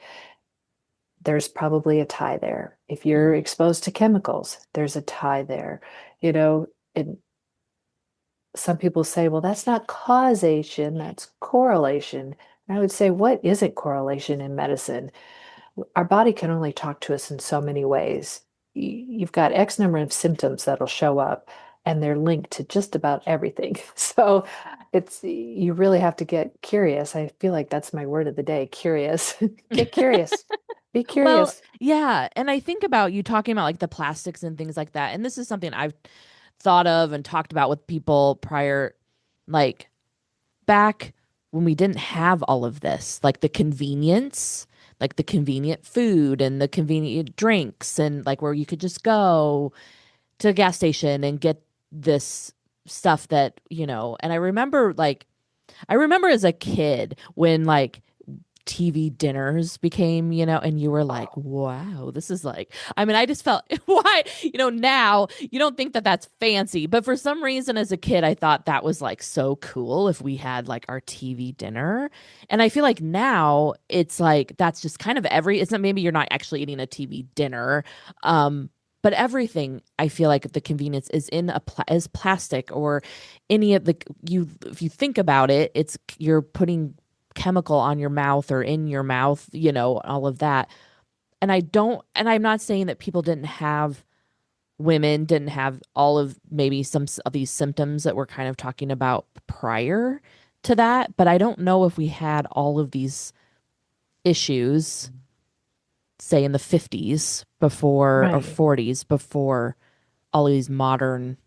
there's probably a tie there. If you're Mm. exposed to chemicals, there's a tie there. And some people say, well, that's not causation, that's correlation. And I would say, what isn't correlation in medicine? Our body can only talk to us in so many ways. You've got X number of symptoms that'll show up, and they're linked to just about everything. So you really have to get curious. I feel like that's my word of the day, curious. Get curious. Be Well, curious. yeah, and I think about you talking about like the plastics and things like that. And this is something I've thought of and talked about with people prior, like back when we didn't have all of this, like the convenience, like the convenient food and the convenient drinks, and like where you could just go to a gas station and get this stuff that, and I remember as a kid when like TV dinners became, and you were like, Oh, wow, this is like, I mean, I just felt, why, now you don't think that that's fancy, but for some reason as a kid, I thought that was like so cool if we had like our TV dinner. And I feel like now it's like, that's just kind of it's not, maybe you're not actually eating a TV dinner. But everything I feel like the convenience is in is plastic or any of the if you think about it, it's you're putting chemical on your mouth or in your mouth, all of that. And I'm not saying that women didn't have all of maybe some of these symptoms that we're kind of talking about prior to that, but I don't know if we had all of these issues, say in the 50s before or right. 40s before all these modern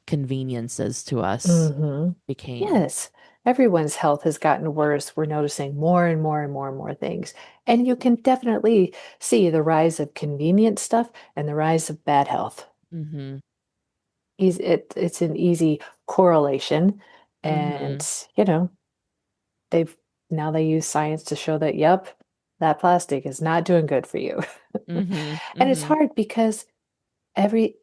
conveniences to us Hmm. became. Yes. Everyone's health has gotten worse. We're noticing more and more and more and more things. And you can definitely see the rise of convenient stuff and the rise of bad health. Mm-hmm. It's an easy correlation. Mm-hmm. And, you know, they've now they use science to show that, yep, that plastic is not doing good for you. Mm-hmm. And it's Mm-hmm. hard because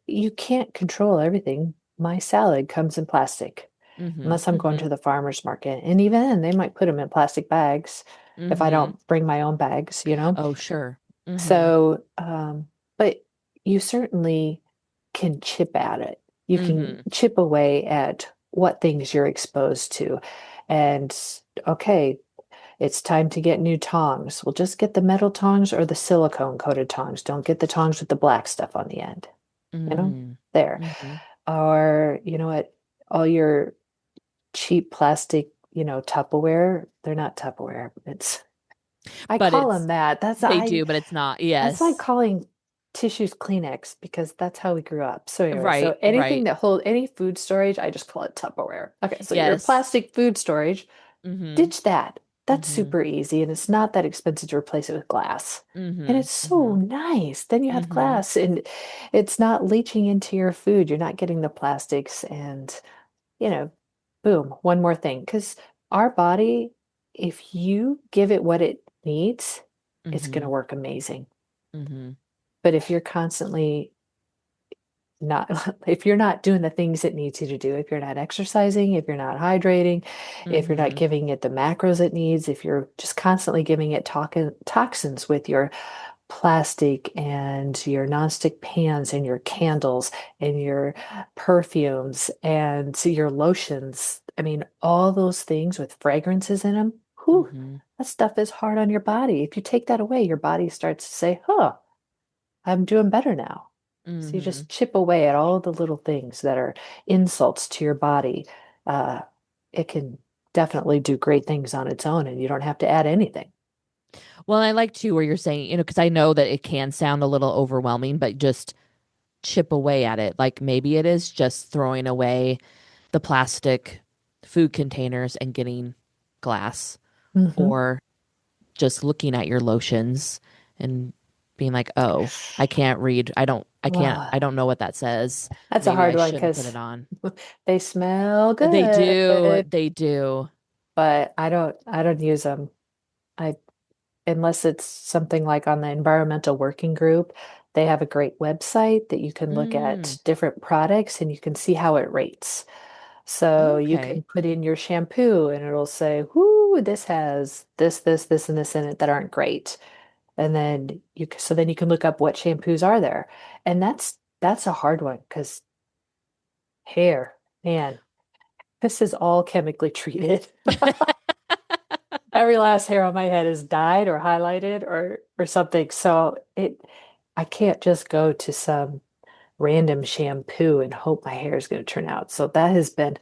you can't control everything. My salad comes in plastic Mm-hmm. unless I'm going Mm-hmm. to the farmer's market. And even then, they might put them in plastic bags if I Mm-hmm. don't bring my own bags, you know? Oh, sure. Mm-hmm. So, but you certainly can chip at it. You can Mm-hmm. chip away at what things you're exposed to. And okay, it's time to get new tongs. Well, just get the metal tongs or the silicone coated tongs. Don't get the tongs with the black stuff on the end, you know? Mm-hmm. There. Mm-hmm. Or, you know what? All your cheap plastic, Tupperware, they're not Tupperware. I But call them it's that. they do, but it's not. That's like Yes. calling tissues Kleenex because that's how we grew up. So anyway, Right, so anything right. that hold any food storage, I just call it Tupperware. Okay, so your Yes. plastic food storage, Mm-hmm. ditch that. That's Mm-hmm. super easy and it's not that expensive to replace it with glass. And Mm-hmm. it's so Mm-hmm. nice. Then you have Mm-hmm. glass and it's not leaching into your food. You're not getting the plastics and, you know, boom, one more thing. Because our body, if you give it what it needs, it's going Mm-hmm. to work amazing. Mm-hmm. But if you're constantly not, if you're not doing the things it needs you to do, if you're not exercising, if you're not hydrating, if you're not Mm-hmm. giving it the macros it needs, if you're just constantly giving it toxins with your plastic and your nonstick pans and your candles and your perfumes and your lotions. I mean, all those things with fragrances in them, whew, Mm-hmm. that stuff is hard on your body. If you take that away, your body starts to say, huh, I'm doing better now. So you Mm-hmm. just chip away at all the little things that are insults to your body. Uh, it can definitely do great things on its own, and you don't have to add anything. Well, I like too where you're saying, because I know that it can sound a little overwhelming, but just chip away at it. Like maybe it is just throwing away the plastic food containers and getting glass, Hmm. or just looking at your lotions and being like, "Oh, I can't read. I Wow, don't know what that says. that's a Maybe hard I one shouldn't put it because on." they smell They do. good, They do. but I don't use them. I Unless it's something like on the environmental working group, they have a great website that you can look Mm, at different products and you can see how it rates. So you can okay. put in your shampoo and it'll say, whoo, this has this, and this in it that aren't great. And then then you can look up what shampoos are there. And that's a hard one because hair, man, this is all chemically treated. Every last hair on my head is dyed or highlighted or something. So I can't just go to some random shampoo and hope my hair is going to turn out. So that has been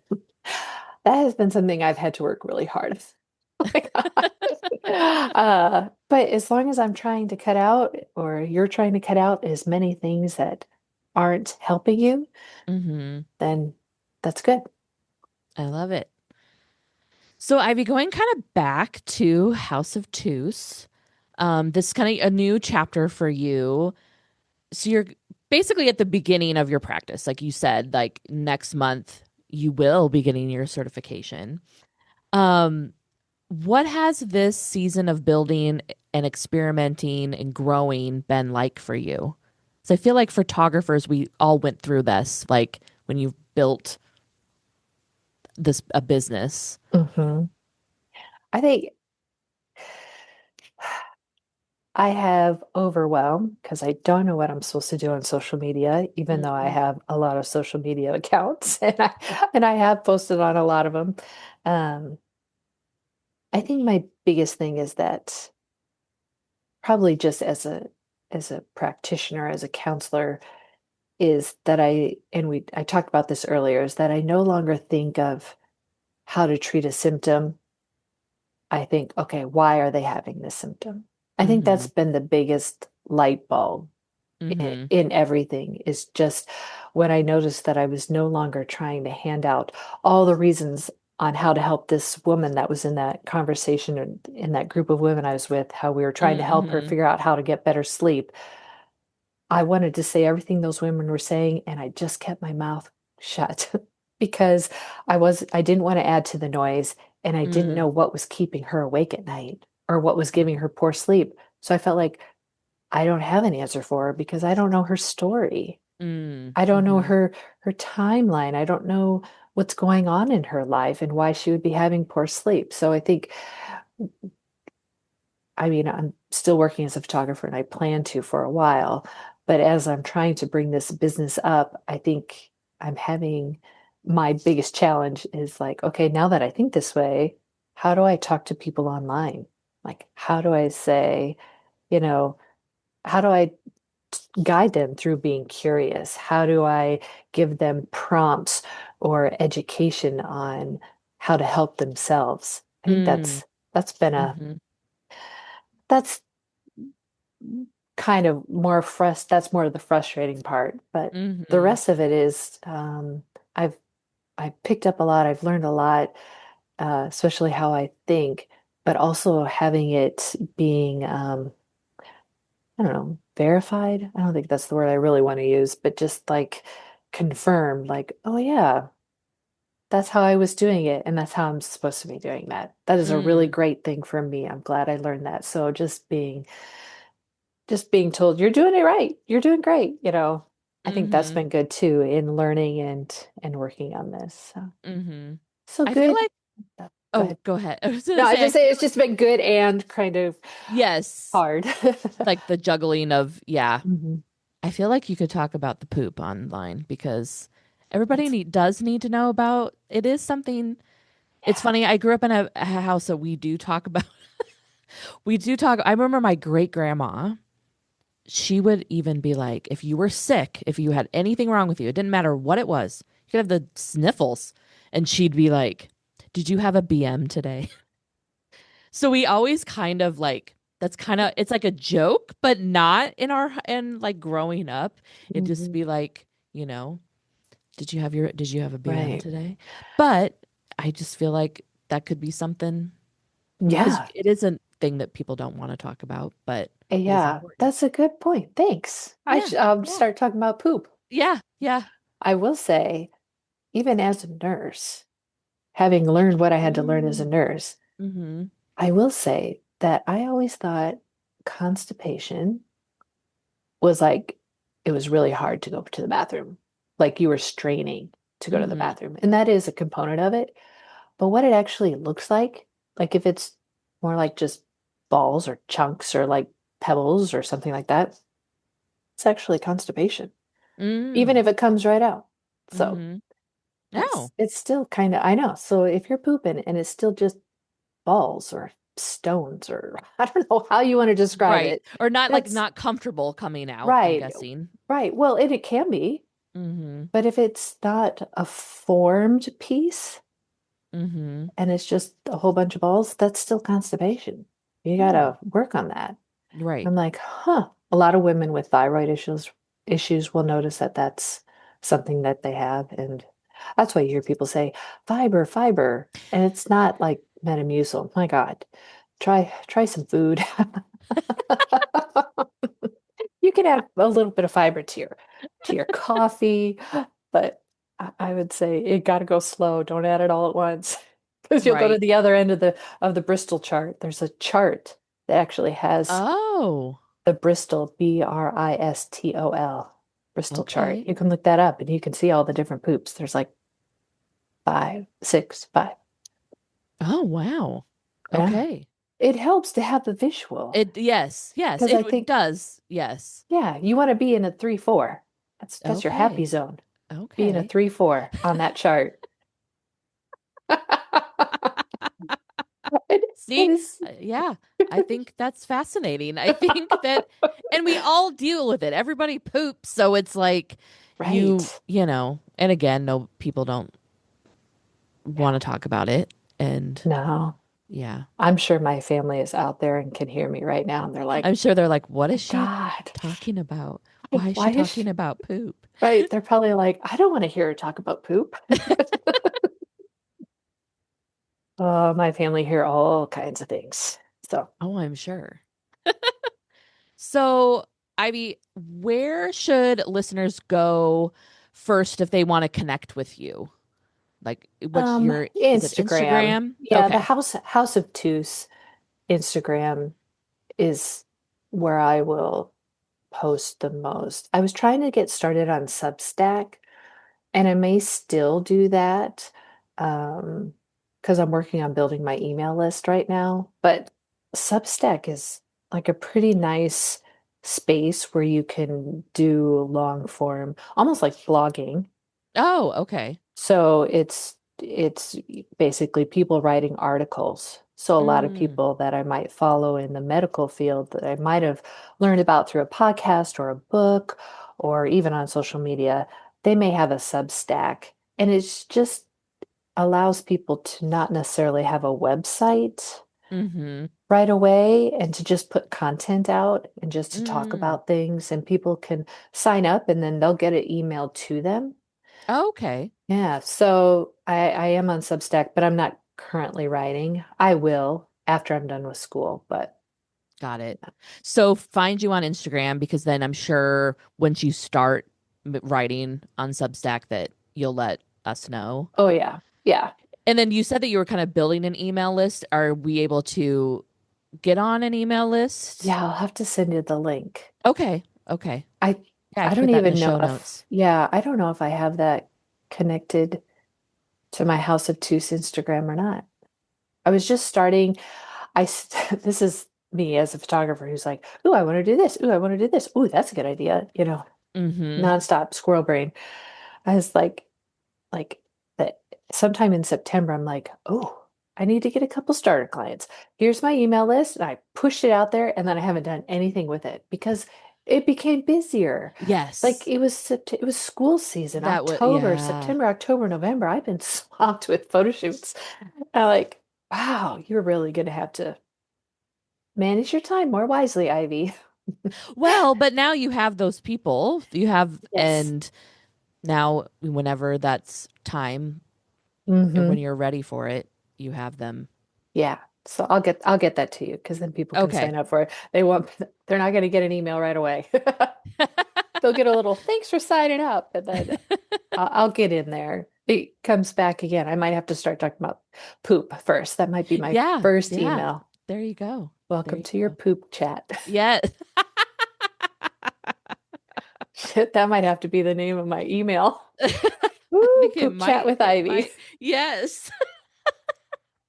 something I've had to work really hard. Oh my God. But as long as I'm trying to cut out, or you're trying to cut out as many things that aren't helping you, Hmm. then that's good. I love it. So, Ivy, going kind of back to House of Tooth, this kind of a new chapter for you. So you're basically at the beginning of your practice. Like you said, like next month you will be getting your certification. Um, what has this season of building and experimenting and growing been like for you? So I feel like photographers, we all went through this, like when you've built this a business. Hmm. I think I have overwhelm because I don't know what I'm supposed to do on social media, even though I Mm-hmm. have a lot of social media accounts and I have posted on a lot of them. Um, I think my biggest thing is that probably just as a practitioner, as a counselor, is that I talked about this earlier, is that I no longer think of how to treat a symptom. I think, okay, why are they having this symptom? I think Mm-hmm. that's been the biggest light bulb Mm-hmm. in everything is just when I noticed that I was no longer trying to hand out all the reasons on how to help this woman that was in that conversation and in that group of women I was with, how we were trying to help her Mm-hmm. figure out how to get better sleep. I wanted to say everything those women were saying, and I just kept my mouth shut because I didn't want to add to the noise, and I didn't Mm, know what was keeping her awake at night or what was giving her poor sleep. So I felt like I don't have an answer for her because I don't know her story. mm, I don't know mm-hmm. her timeline. I don't know what's going on in her life and why she would be having poor sleep. So I think, I mean, I'm still working as a photographer and I plan to for a while, but as I'm trying to bring this business up, I think I'm having my biggest challenge is like, okay, now that I think this way, how do I talk to people online? Like, how do I say, you know, how do I guide them through being curious? How do I give them prompts or education on how to help themselves? I think Mm, that's been a mm-hmm. that's kind of more that's more of the frustrating part, but the Mm-hmm. rest of it is I've I've picked up a lot, I've learned a lot, especially how I think, but also having it being I don't know, verified. I don't think that's the word I really want to use, but just like confirmed, like, oh yeah, that's how I was doing it, and that's how I'm supposed to be doing that. That is a really Mm, great thing for me. I'm glad I learned that. So just being told you're doing it right, you're doing great, I think that's mm-hmm. been good too in learning and working on this. So, Mm-hmm. so I feel good. like, Go oh, ahead. go ahead. I was No, gonna I was say, I just saying feel it's just been good and kind of yes, hard. like the juggling of, yeah. Mhm. I feel like you could talk about the poop online because everybody That's does need to know about it is something. It's yeah. funny. I grew up in a house that we do talk about. We do talk. I remember my great grandma. She would even be like, if you were sick, if you had anything wrong with you, it didn't matter what it was. You could have the sniffles, and she'd be like, "Did you have a BM today?" So we always kind of like that's kind of it's like a joke, but not in our and like growing up, it'd just Mhm. be like, you know, did you have a BM Right. today? But I just feel like that could be something because Yeah. it is a thing that people don't want to talk about, but it is Yeah, important. that's a good point. Thanks. I Yeah, should yeah, start talking about poop. yeah, yeah. I will say, even as a nurse, having learned what I had to learn as a Mm. nurse, Mm-hmm. I will say that I always thought constipation was like it was really hard to go to the bathroom. Like you were straining to go to the Mm-hmm. bathroom. And that is a component of it. But what it actually looks like if it's more like just balls or chunks or like pebbles or something like that, it's actually constipation, even Mm. if it comes right out. So Mm-hmm. it's No. it's still kind of, I know. So if you're pooping and it's still just balls or stones or I don't know how you want to describe Right. it, Or not like that's not comfortable coming out, I'm right. guessing. Right. Well, it can be, Mm-hmm. but if it's not a formed piece Mm-hmm. and it's just a whole bunch of balls, that's still constipation. You Hmm. gotta work on that. Right. I'm like, huh. A lot of women with thyroid issues will notice that that's something that they have, and that's why you hear people say fiber, fiber, and it's not like Metamucil. My God, try some food. You can add a little bit of fiber to your coffee, but I would say it got to go slow. Don't add it all at once, because you'll go to Right. the other end of the Bristol chart. There's a chart that actually has Oh, the Bristol, Bristol, Bristol chart. okay. You can look that up and you can see all the different poops. There's like five, six, five. Oh, wow. Yeah. Okay. It helps to have the visual It yes, yes, because I it think, does. Yes. yeah, you want to be in a 3-4. That's your happy Okay. zone. Be in a Okay. 3-4 on that chart. It, it See, is yeah, I think that's fascinating. I think that, and we all deal with it. Everybody poops, so it's like right. and again, no, people don't want Yeah. to talk about it, and No, yeah, I'm sure my family is out there and can hear me right now. And they're like, I'm sure they're like, "What is my she God. talking about? Why is she Why is talking she about poop? right? They're probably like, I don't want to hear her talk about poop. My family hear all kinds of things. So, Oh, I'm sure. So, Ivy, where should listeners go first if they want to connect with you? Like, is it Instagram. Instagram? Yeah, the Okay. House of Tooth Instagram is where I will post the most. I was trying to get started on Substack, and I may still do that because I'm working on building my email list right now. But Substack is like a pretty nice space where you can do long form, almost like blogging. Oh, okay. So it's basically people writing articles. So a lot of Mm, people that I might follow in the medical field that I might have learned about through a podcast or a book or even on social media, they may have a Substack. And it's just allows people to not necessarily have a website mm-hmm. right away and to just put content out and just to talk Mm. about things and people can sign up and then they'll get it emailed to them. Okay. Yeah, so I am on Substack, but I'm not currently writing. I will after I'm done with school, but Got it. So find you on Instagram because then I'm sure once you start writing on Substack that you'll let us know. oh yeah. Yeah. And then you said that you were kind of building an email list. Are we able to get on an email list? Yeah, I'll have to send you the link. Okay. Okay. I Yeah, I I can don't put that in the even know show if notes. yeah, I don't know if I have that connected to my House of Two's Instagram or not. I was just starting this is me as a photographer who's like, "Ooh, I want to do this. Ooh, I want to do this. Ooh, that's a good idea." Mm-hmm. Nonstop squirrel brain. I was like that sometime in September, I'm like, oh, I need to get a couple starter clients. Here's my email list. And I pushed it out there and then I haven't done anything with it because it became busier. Like Yes. it was school season, That would, yeah. September, October, November. I've been swamped with photo shoots. I'm like, wow, you're really gonna have to manage your time more wisely, Ivy. Well, but now you have those people. Yes. And now whenever that's time and when Hmm. you're ready for it, you have them. Yeah. So I'll get that to you because then people can Okay. sign up for it. They're not going to get an email right away. They'll get a little thanks for signing up, and then I'll get in there. It comes back again. I might have to start talking about poop first. That might be my Yeah. first Yeah. email. There you go. There Welcome you to your go. poop chat. Yeah. Shit, that might have to be the name of my email. I Ooh, think it poop chat might. with It Ivy. might. Yes.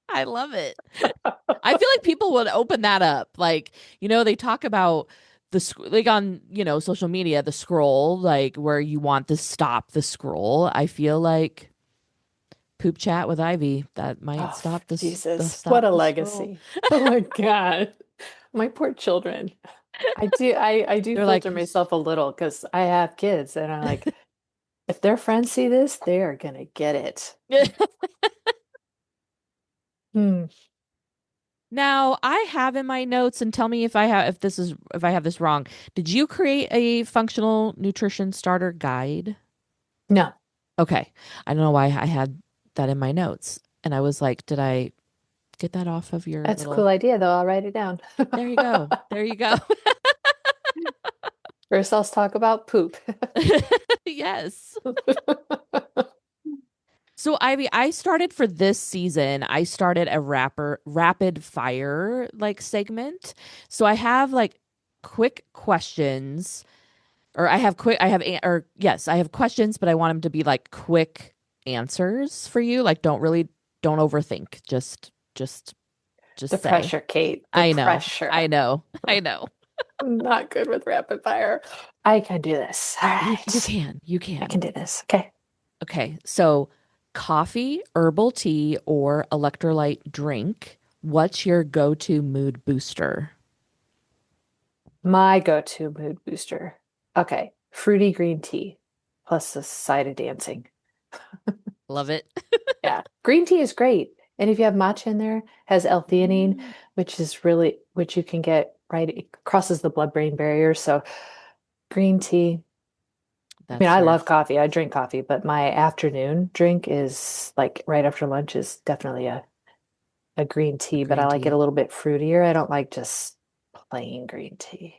I love it. I feel like people would open that up. Like, they talk about like on, social media, the scroll, like where you want to stop the scroll. I feel like poop chat with Ivy, that might Oh, stop Jesus. What stop a the scroll. legacy. Oh my God. My poor children. I do They're like, filter myself a little because I have kids and I'm like, if their friends see this, they are gonna get it. Hmm. now I have in my notes and tell me if I have this wrong. Did you create a functional nutrition starter guide? No, Okay. I don't know why I had that in my notes. And I was like, did I get that off of your that's a cool little. idea though. I'll write it down. There you go. There you go. First, let's talk about poop. Yes. So Ivy, I started for this season, I started a rapid fire like segment. So I have like quick questions or I have questions, but I want them to be like quick answers for you. Like don't overthink. The Just say. pressure, Kate. The I know. I pressure. know. I know. I'm not good with rapid fire. I can do this. All You right. can. You I can. can do this. Okay. Okay. So, coffee, herbal tea, or electrolyte drink. What's your go-to mood booster? My go-to mood booster. Okay. Fruity green tea plus a side of dancing. Love it. Yeah. Green tea is great. And if you have matcha in there, has L-theanine, Mm. which you can get right, it crosses the blood-brain barrier. So Green tea. I mean, That's I your love coffee. I drink coffee, but my afternoon drink is like right after lunch is definitely a green tea, but I green like it a tea. little bit fruitier. I don't like just plain green tea.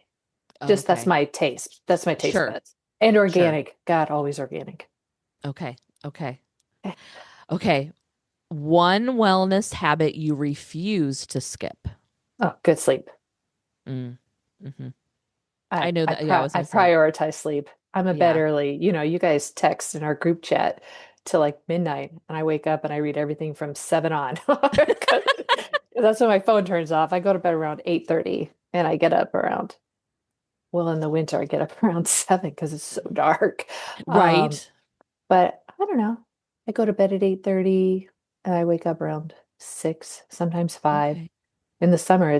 Just that's Okay. my taste. That's my taste Sure. buds. And Sure. organic. God, always organic. Okay. Okay. Eh. Okay. One wellness habit you refuse to skip. Oh, good sleep. Mm. Hmm. I I know I that. Yeah, I pri was I gonna say. prioritize sleep. I'm a bed Yeah. early. You guys text in our group chat till like midnight, and I wake up and I read everything from 7 on. That's when my phone turns off. I go to bed around 8:30 and I get up around, well, in the winter I get up around 7 because it's so dark. Um, Right. but I don't know. I go to bed at 8:30 and I wake up around 6, sometimes 5. Okay. In the summer,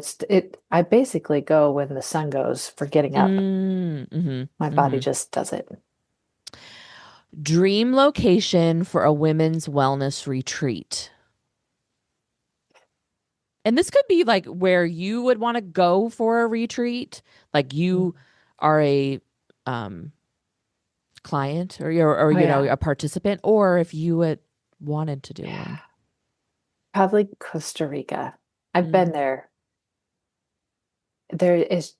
I basically go when the sun goes for getting up. Mm-hmm. My body Mm-hmm. just does it. Dream location for a women's wellness retreat. And this could be like where you would want to go for a retreat, like Mm. you are a um client or you're or Oh you know yeah. a participant, or if you had wanted to do one. Probably Costa Rica. I've been Mm. there. There is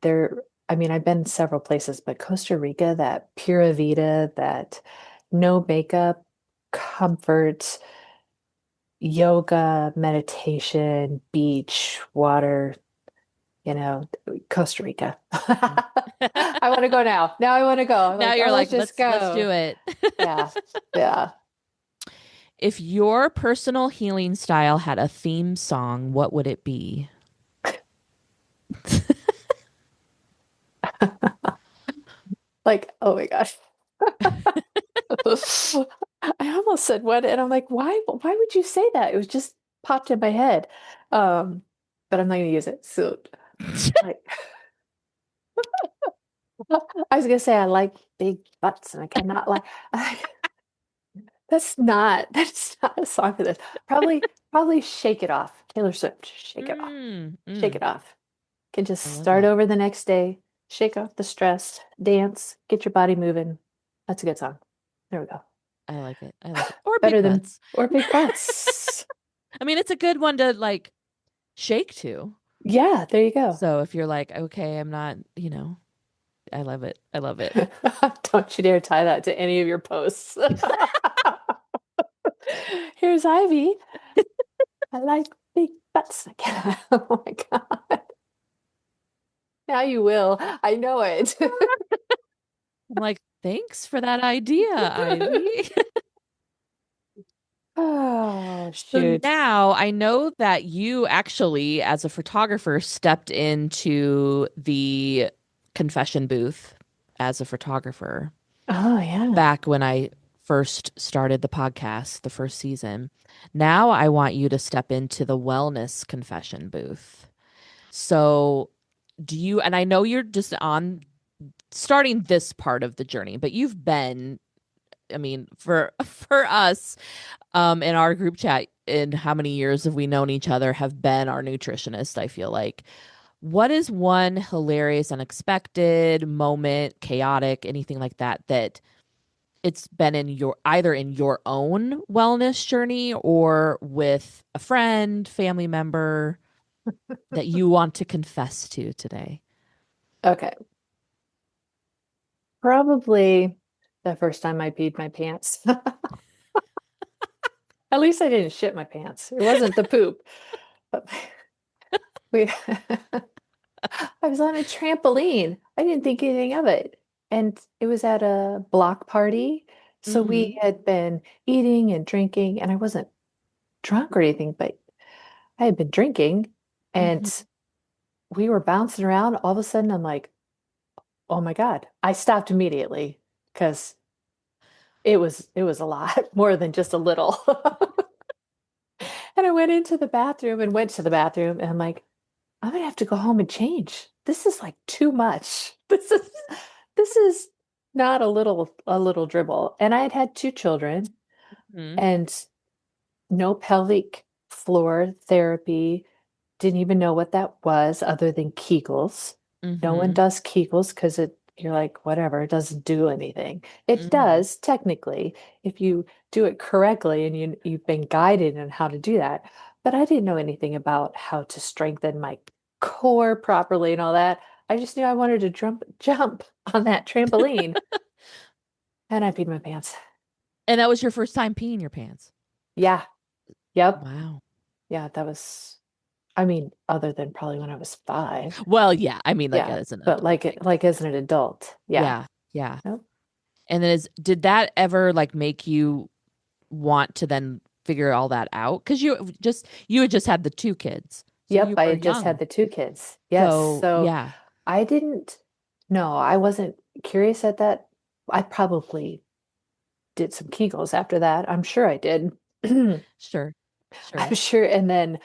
there I mean, I've been several places, but Costa Rica, that Pura Vida, that no makeup, comfort, yoga, meditation, beach, water, Costa Rica. Mm. I want to go now. Now I want to go. I'm Now like, you're oh, like, let's just let's go. do it. Yeah. Yeah. If your personal healing style had a theme song, what would it be? Like, oh my gosh. I almost said what, and I'm like, why would you say that? It was just popped in my head. Um, but I'm not gonna use it. So like I was gonna say I like big butts and I cannot like that's not a song for this. Probably Shake It Off. Taylor Swift, Shake It Off. Mm, Shake mm, It Off. Can just I love start it. over the next day, shake off the stress, dance, get your body moving. That's a good song. There we go. I like it. I like it. Or Better big than butts. or big butts. I mean, it's a good one to like shake to. Yeah, there you go. So if you're like, okay, I'm not, I love it. I love it. Don't you dare tie that to any of your posts. Here's Ivy. I like big butts. Oh my God. Now you will. I know it. I'm like, thanks for that idea, Ivy. Oh, So shoot. now I know that you actually, as a photographer, stepped into the confession booth as a photographer Oh, yeah. back when I first started the podcast, the first season. Now I want you to step into the wellness confession booth. So, and I know you're just on starting this part of the journey, but you've been, I mean, for us, in our group chat, in how many years have we known each other, have been our nutritionist, I feel like. What is one hilarious, unexpected moment, chaotic, anything like that, that it's been in your either in your own wellness journey or with a friend, family member that you want to confess to today? Okay. Probably the first time I peed my pants. At least I didn't shit my pants. It wasn't the poop, but we I was on a trampoline. I didn't think anything of it. And it was at a block party. So Mm-hmm. we had been eating and drinking, and I wasn't drunk or anything, but I had been drinking and Mm-hmm. we were bouncing around. All of a sudden, I'm like, oh my God. I stopped immediately because it was a lot more than just a little. And I went into the bathroom and went to the bathroom, and I'm like, I'm gonna have to go home and change. This is like too much. This is not a little dribble. And I had had 2 children Mm-hmm. and no pelvic floor therapy. Didn't even know what that was other than Kegels. No one Mm-hmm. does Kegels because you're like, whatever, it doesn't do anything. It Hmm. does technically if you do it correctly and you've been guided on how to do that. But I didn't know anything about how to strengthen my core properly and all that. I just knew I wanted to jump on that trampoline, and I peed my pants. And that was your first time peeing your pants. Yeah. Yep. Wow. Yeah, that was, I mean, other than probably when I was 5. Well, yeah. I mean, like Yeah. as an But adult thing. like as an adult. Yeah. Yeah. Yeah. Yep. And then did that ever like make you want to then figure all that out? Because you had just had the two kids. So Yep, you I were had just had young. the two kids. Yes. So So yeah. I didn't, no, I wasn't curious at that. I probably did some Kegels after that. I'm sure I did. I'm Sure. Sure. sure. And then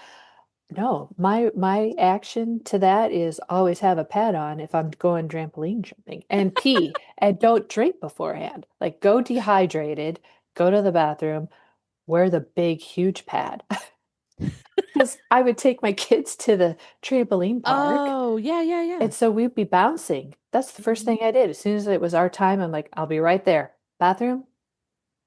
no, my action to that is always have a pad on if I'm going trampoline jumping and pee and don't drink beforehand. Like go dehydrated, go to the bathroom, wear the big huge pad. Because I would take my kids to the trampoline park. Oh, yeah, yeah, yeah. And so we'd be bouncing. That's the first Hmm. thing I did. As soon as it was our time, I'm like, I'll be right there. Bathroom,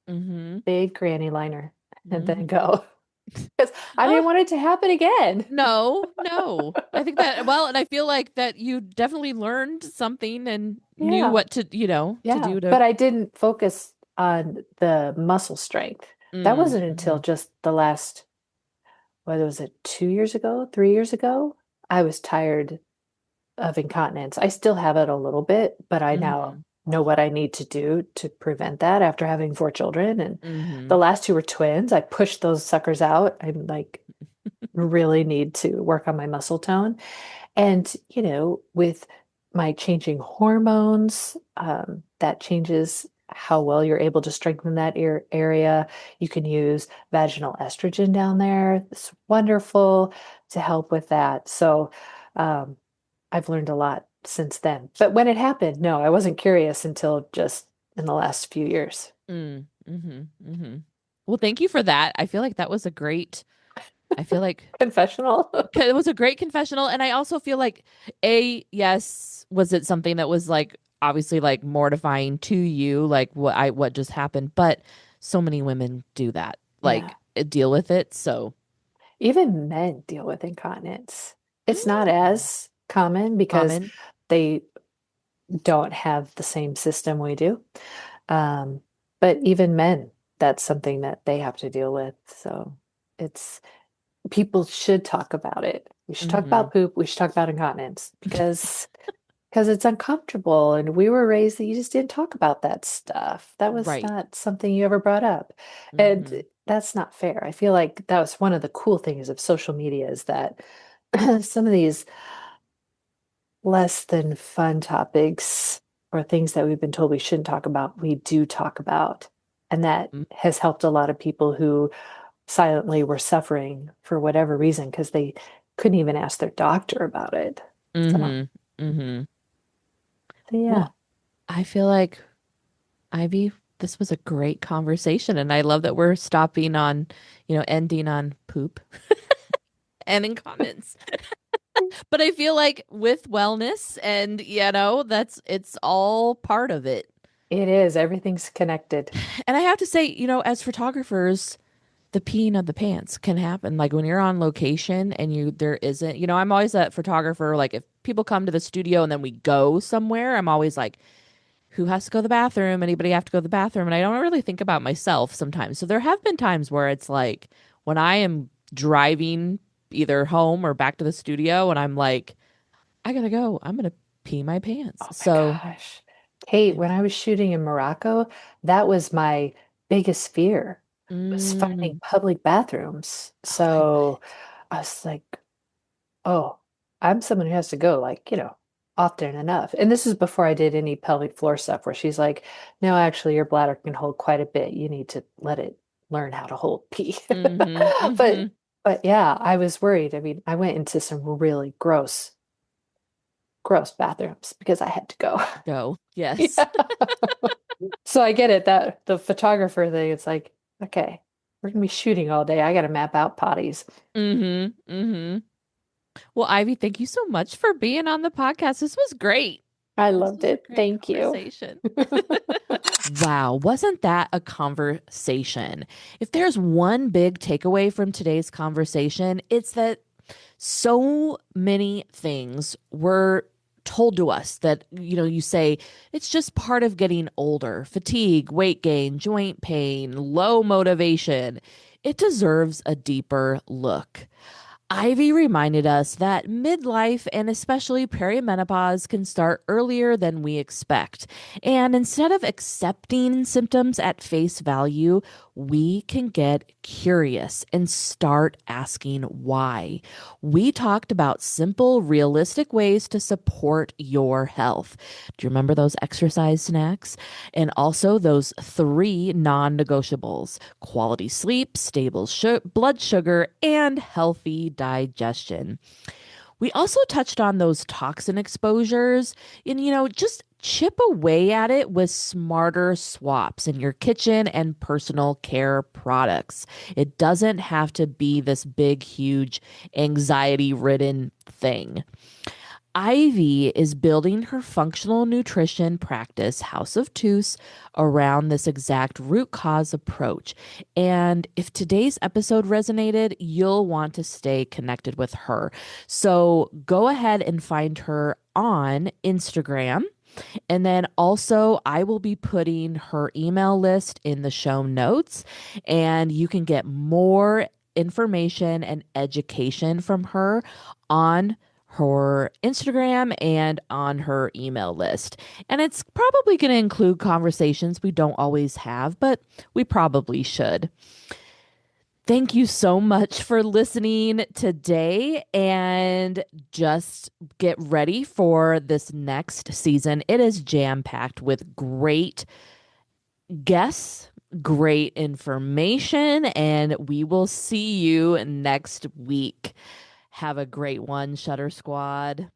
Hmm. big granny liner, and Hmm. then go. Because I didn't Oh, want it to happen again. no, no. I think that, well, and I feel like that you definitely learned something and knew Yeah, what to, to yeah. do to. But I didn't focus on the muscle strength. That wasn't until Mm-hmm. just the last, what was it, 2 years ago, 3 years ago? I was tired of incontinence. I still have it a little bit, but I now Mm-hmm. know what I need to do to prevent that after having 4 children. And Mm-hmm. the last two were twins. I pushed those suckers out. I'm like, really need to work on my muscle tone. And, with my changing hormones, that changes how well you're able to strengthen that area. You can use vaginal estrogen down there. It's wonderful to help with that. So, um, I've learned a lot since then. But when it happened, no, I wasn't curious until just in the last few years. Mm-hmm. Mm-hmm. Well, thank you for that. I feel like that was a great, I feel like Confessional. it was a great confessional. And I also feel like, yes, was it something that was like obviously like mortifying to you, like what just happened? But so many women do that, Yeah. like deal with it. So Even men deal with incontinence. It's not mm, as common because common. they don't have the same system we do. Um, but even men, that's something that they have to deal with. So it's people should talk about it. We should talk Mm-hmm. about poop. We should talk about incontinence because it's uncomfortable. And we were raised that you just didn't talk about that stuff. That was Right. not something you ever brought up. And Mm-hmm. that's not fair. I feel like that was one of the cool things of social media is that some of these less than fun topics or things that we've been told we shouldn't talk about, we do talk about. And that has helped a lot of people who silently were suffering for whatever reason because they couldn't even ask their doctor about it. So, Mm-hmm. Mm-hmm. so yeah, Well, I feel like Ivy, this was a great conversation, and I love that we're stopping on, ending on poop and incontinence. But I feel like with wellness and, it's all part of it. it is. Everything's connected. And I have to say, as photographers, the peeing of the pants can happen. Like when you're on location and there isn't, I'm always a photographer. Like if people come to the studio and then we go somewhere, I'm always like, who has to go to the bathroom? Anybody have to go to the bathroom? And I don't really think about myself sometimes. So there have been times where it's like when I am driving either home or back to the studio and I'm like, I gotta go. I'm gonna pee my pants. Oh my So gosh. Hey, I, when I was shooting in Morocco, that was my biggest fear was finding mm, public bathrooms. oh, I So I was like, oh, I'm someone who has to go like, often enough. And this is before I did any pelvic floor stuff where she's like, no, actually, your bladder can hold quite a bit. You need to let it learn how to hold pee. mm-hmm, mm-hmm. But but yeah, I was worried. I mean, I went into some really gross bathrooms because I had to go. Go. Yes. Yeah. So I get it that the photographer thing, it's like, okay, we're gonna be shooting all day. I gotta map out potties. Mm-hmm. Mm-hmm. Well, Ivy, thank you so much for being on the podcast. This was great. I This loved was a it. great Thank you. conversation. Wow, wasn't that a conversation? If there's one big takeaway from today's conversation, it's that so many things were told to us that, you say it's just part of getting older, fatigue, weight gain, joint pain, low motivation. It deserves a deeper look. Ivy reminded us that midlife and especially perimenopause can start earlier than we expect. And instead of accepting symptoms at face value, we can get curious and start asking why. We talked about simple, realistic ways to support your health. Do you remember those exercise snacks? And also those three non negotiables: quality sleep, stable blood sugar, and healthy digestion. We also touched on those toxin exposures and, just chip away at it with smarter swaps in your kitchen and personal care products. It doesn't have to be this big, huge, anxiety ridden thing. Ivy is building her functional nutrition practice, House of Tooth, around this exact root cause approach. And if today's episode resonated, you'll want to stay connected with her. So go ahead and find her on Instagram. And then also, I will be putting her email list in the show notes, and you can get more information and education from her on her Instagram and on her email list. And it's probably going to include conversations we don't always have, but we probably should. Thank you so much for listening today, and just get ready for this next season. It is jam packed with great guests, great information, and we will see you next week. Have a great one, Shutter Squad.